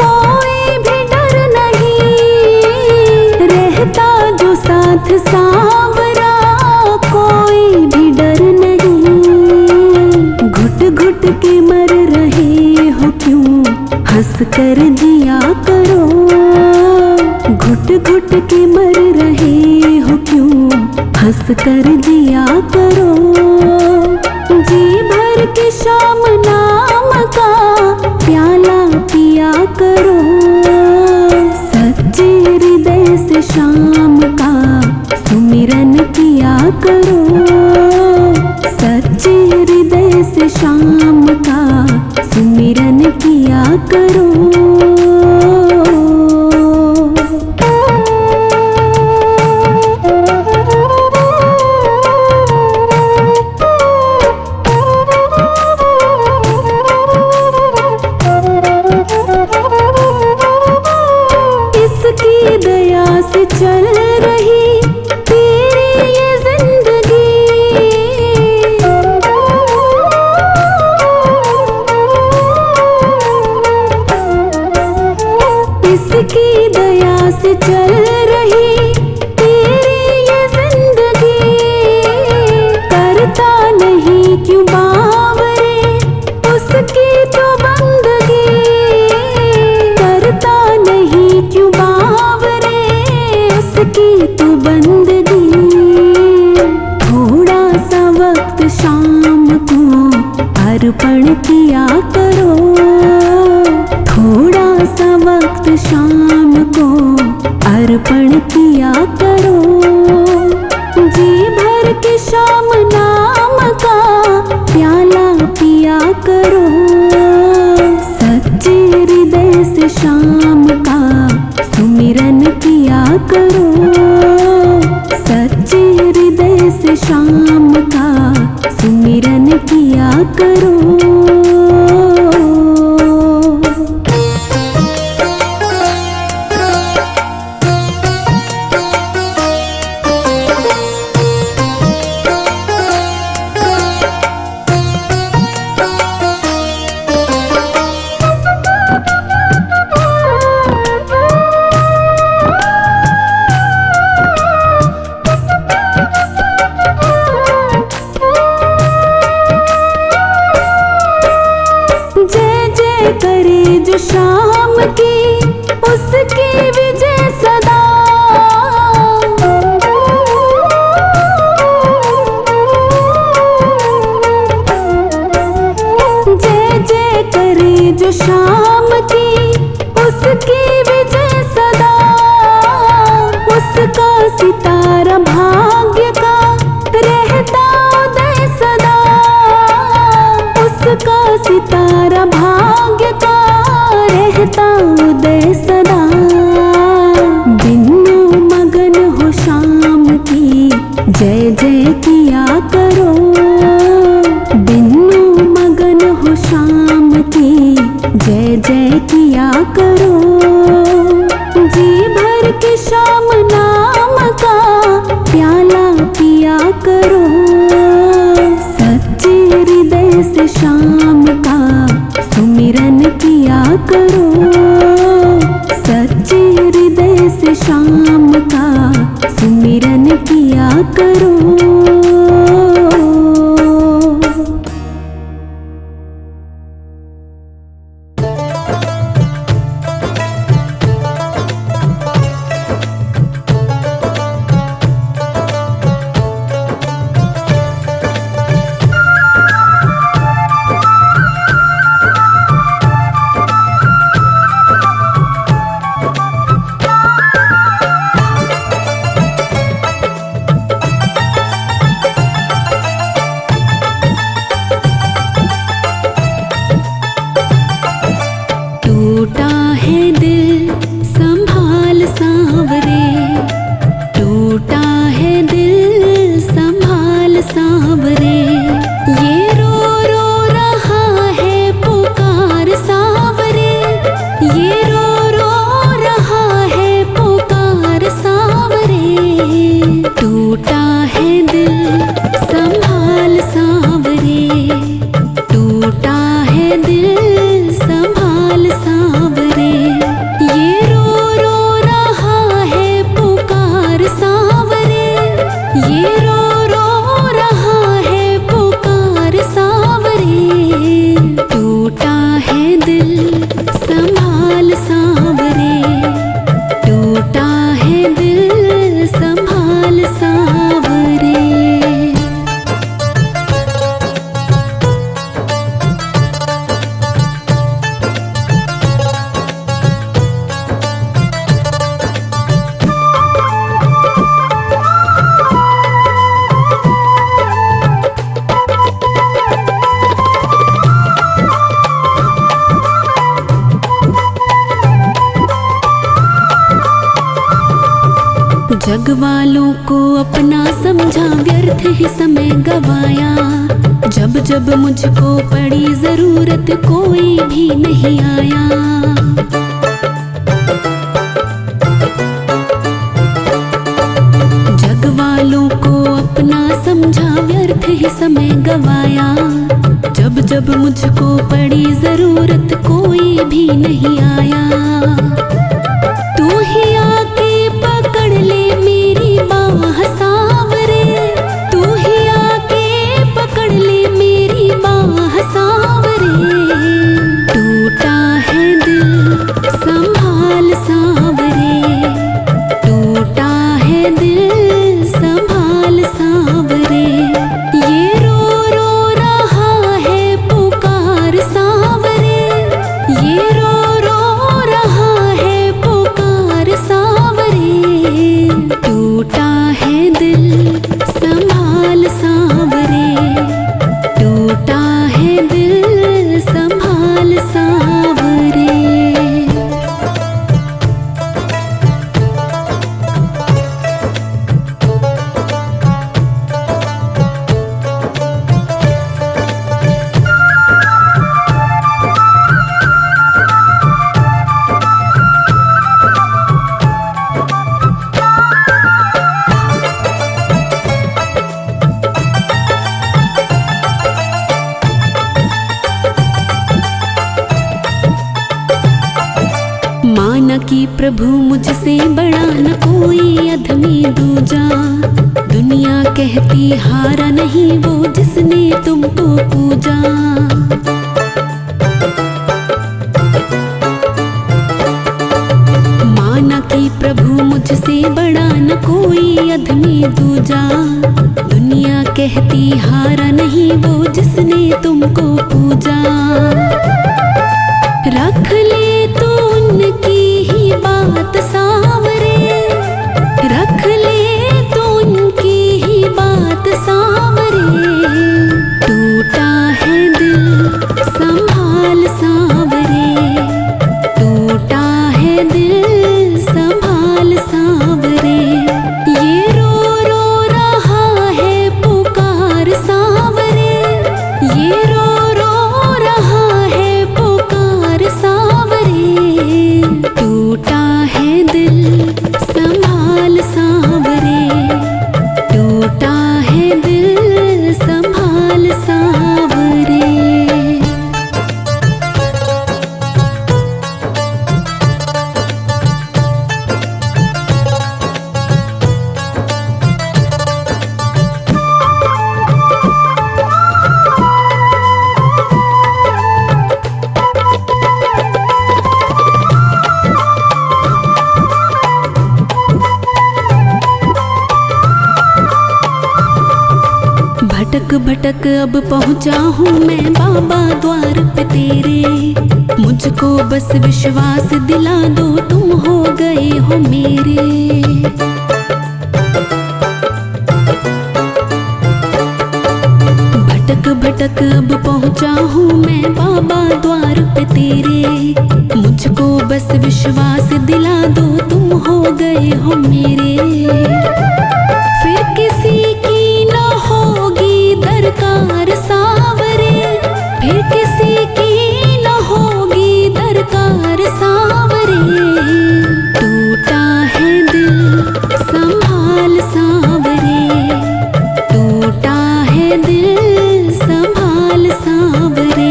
कोई भी डर नहीं। रहता जो साथ सांवरा कोई भी डर नहीं। घुट घुट के मर रहे हो क्यों हंस कर जिया करो। घुट घुट के मर रहे हो क्यों हंस कर जिया करो। जी भर के शाम नाम का प्याला पिया करो। सच्चे हृदय से शाम का सुमिरन किया करो। सच्चे हृदय से शाम का सुमिरन किया करो। इसकी दया से चल रही तेरी ये जिंदगी। इसकी दया से चल रही तेरी ये जिंदगी। करता नहीं क्यों बावरे उसकी तो बंदगी। करता नहीं क्यों बावरे उसकी तो बंदगी। थोड़ा सा वक्त शाम को अर्पण किया करो। थोड़ा सा वक्त शाम को अर्पण किया करो। जी भर के शाम नाम का प्याला पिया करो। सच्चे हृदय से शाम का सुमिरन किया करो। सच्चे हृदय से शाम का सुमिरन किया करो। करे जो शाम की उसकी विजय सदा। जय जय करे जो शाम की उसकी विजय सदा। उसका सितारा भाग्य का रहता उदय सदा। उसका सितारा भाग्य का रहता उदय सदा। बिन्नू मगन हो शाम की जय जय किया करो। बिन्नू मगन हो शाम की जय जय किया करो। जी भर के शाम नाम का प्याला पिया करो। सच्चे हृदय से शाम का सुमिरन किया करो। संभाल सांवरे, टूटा है दिल संभाल सांवरे। जग वालों को अपना समझा, व्यर्थ ही समय गवाया। जब जब मुझको पड़ी जरूरत कोई भी नहीं आया। जग वालों को अपना समझा, व्यर्थ ही समय गवाया। जब जब मुझको पड़ी जरूरत कोई भी नहीं आया। तू ही आके पकड़ ले मेरी बाह सांवरे, तू ही आके पकड़ ले मेरी बाह सांवरे। टूटा है दिल संभाल सांवरे, टूटा है दिल संभाल सांवरे। ये रो रो रहा है पुकार सांवरे, ये रो रो रहा है पुकार सांवरे। टूटा है दिल संभाल सांवरे, टूटा है दिल संभाल सांवरे। माना कि प्रभु मुझसे बड़ा न कोई अधमी दूजा। दुनिया कहती हारा नहीं वो जिसने तुमको पूजा। माना कि प्रभु मुझसे बड़ा न कोई अधमी दूजा। दुनिया कहती हारा नहीं वो जिसने तुमको पूजा। रख ले तू उनकी ही बात सांवरे, रख ले तू उनकी ही बात सांवरे। टूटा है दिल संभाल सांवरे, टूटा है दिल संभाल सांवरे। ये रो रो रहा है पुकार सांवरे, ये रो रो रहा है पुकार सांवरे। टूटा है दिल संभाल सांवरे, टूटा है दिल संभाल सांवरे। भटक भटक अब पहुँचा हूँ मैं बाबा द्वार पे तेरे। मुझको बस विश्वास दिला दो तुम हो गए हो मेरे। भटक भटक अब पहुँचा हूँ मैं बाबा द्वार पे तेरे। मुझको बस विश्वास दिला दो तुम हो गए हो मेरे। फिर किसी की न होगी दरकार सांवरे, फिर किसी की न होगी दरकार सांवरे। टूटा है दिल संभाल सांवरे, टूटा है दिल संभाल सांवरे।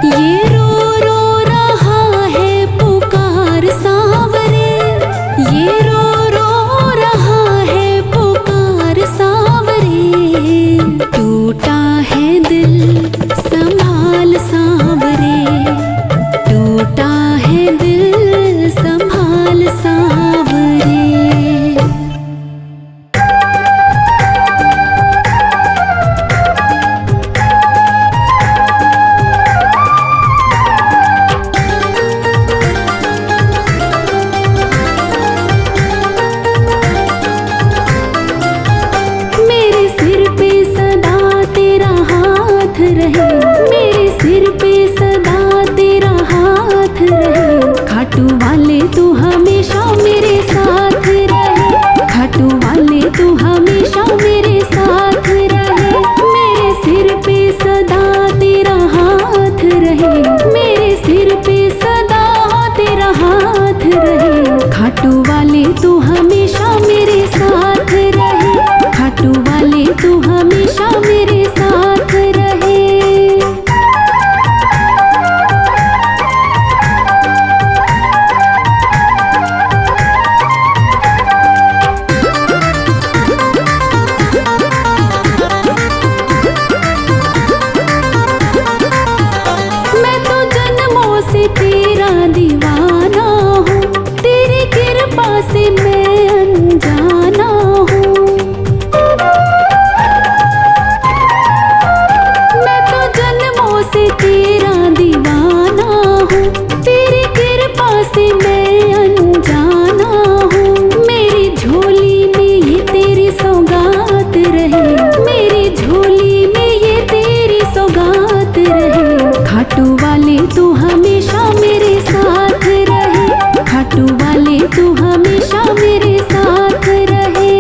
ये रो रो रहा है पुकार सांवरे, ये रो रो रहा टूटा है दिल संभाल सांवरे। मेरे सिर पे सदा तेरा हाथ रहे, मेरे सिर पे सदा तेरा हाथ रहे। खाटू वाले तू हमेशा मेरे साथ रहे, खाटू वाले तू हमेशा मेरे साथ रहे। मेरे सिर पे सदा तेरा हाथ रहे, मेरे सिर पे सदा तेरा हाथ रहे। खाटू वाले तू हमेशा मेरे साथ रहे, खाटू वाले तू हमेशा मेरे साथ रहे। मैं तो जन्मों से तेरा दीवाना हूँ, तेरी कृपा से मैं अनजाना हूँ। मैं तो जन्मों से तेरा दीवाना हूँ, तेरी कृपा से मैं अनजाना हूँ। मेरी झोली में ये तेरी सौगात रहे, मेरी झोली में ये तेरी सौगात रहे। खाटू वाले तू हमेशा मेरे साथ रहे, खाटू वाले तू हमेशा मेरे साथ रहे।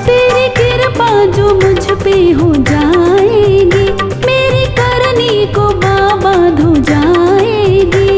तेरी कृपा जो मुझ पे हो जाएगी, मेरी करनी को बाबा धो जाएगी।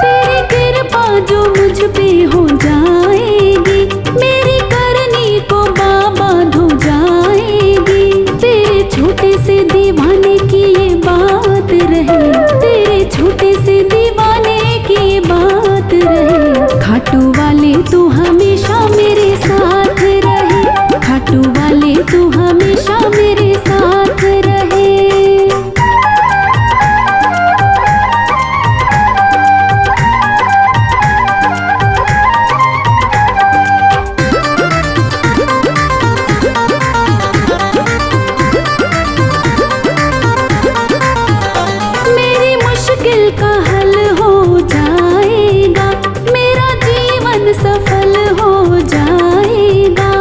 तेरी कृपा जो मुझ पे हो जाएगी, मेरी करनी को बाबा धो जाएगी। तेरे छोटे से दीवाने की ये बात रहे, तेरे छोटे से दीवाने की ये बात रहे। खाटू वाले तू हमेशा मेरे साथ रहे, खाटू वाले तू हमेशा मेरे साथ रहे। मेरी मुश्किल का हल हो जाएगा, मेरा जीवन सफल हो जाएगा।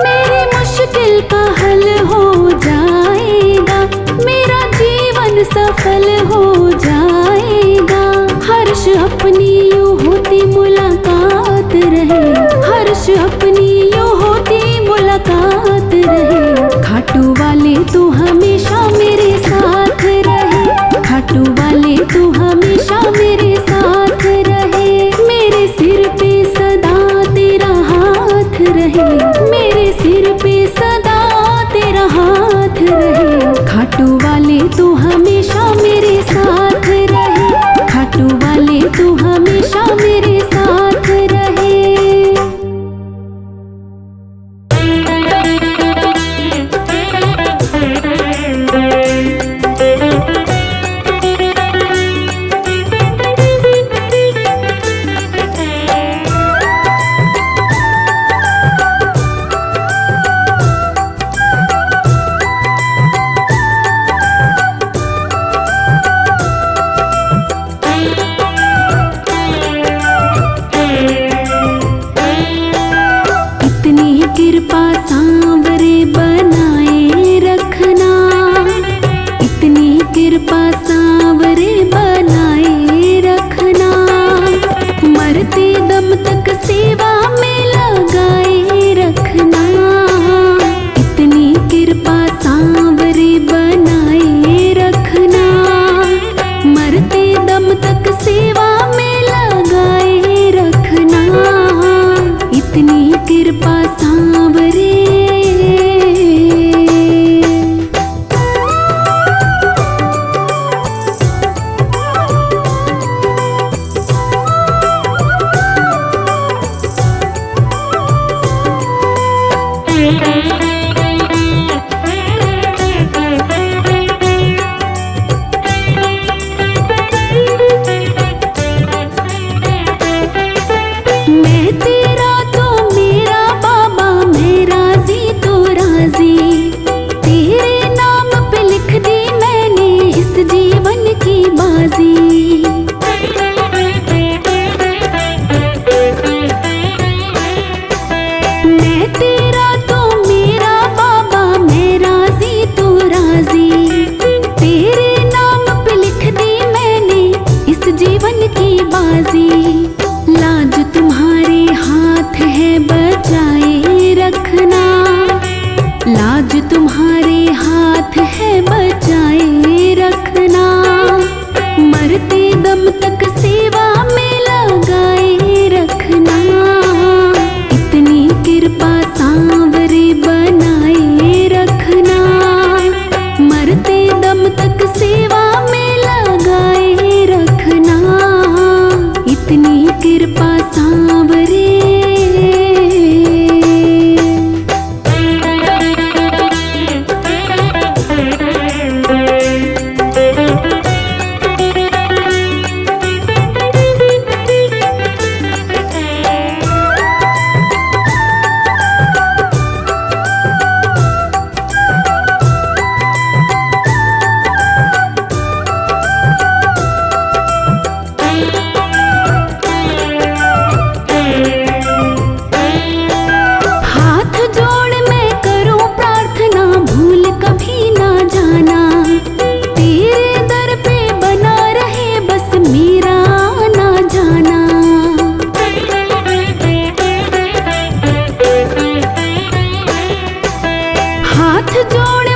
मेरी मुश्किल का हल हो जाएगा, मेरा जीवन सफल हो जाएगा। हर्ष अपनी यूं होती मुलाकात रहे, हर्ष अपनी यूं होती मुलाकात रहे। खाटू वाले तू हमेशा मेरे साथ रहे, खाटू वाले तू हमेशा मेरे साथ रहे। मेरे सिर पे सदा तेरा हाथ रहे, मेरे सिर पे सदा तेरा हाथ रहे। खाटू वाले तू हमेशा मेरे साथ रहे, खाटू वाले तू हमेशा मेरे साथ रहे। मैं तेरा तो मेरा बाबा, मैं राजी तो राजी, तेरे नाम पे लिख दी मैंने इस जीवन की बाजी। मैं तेरा तो मेरा बाबा, मैं राजी तो राजी, तेरे नाम पे लिख दी मैंने इस जीवन की बाजी। लाज तुम्हारे हाथ है बचाए रखना, लाज तुम्हारे हाथ है बचाए रखना, मरते दम तक सेवा में लगाए रखना। इतनी कृपा सांवरे बनाए रखना, मरते दम तक सेवा में लगाए रखना। इतनी कृपा सांवरे। हाथ जोड़ मैं करूं प्रार्थना, भूल कभी ना जाना, तेरे दर पे बना रहे बस मेरा ना जाना। हाथ जोड़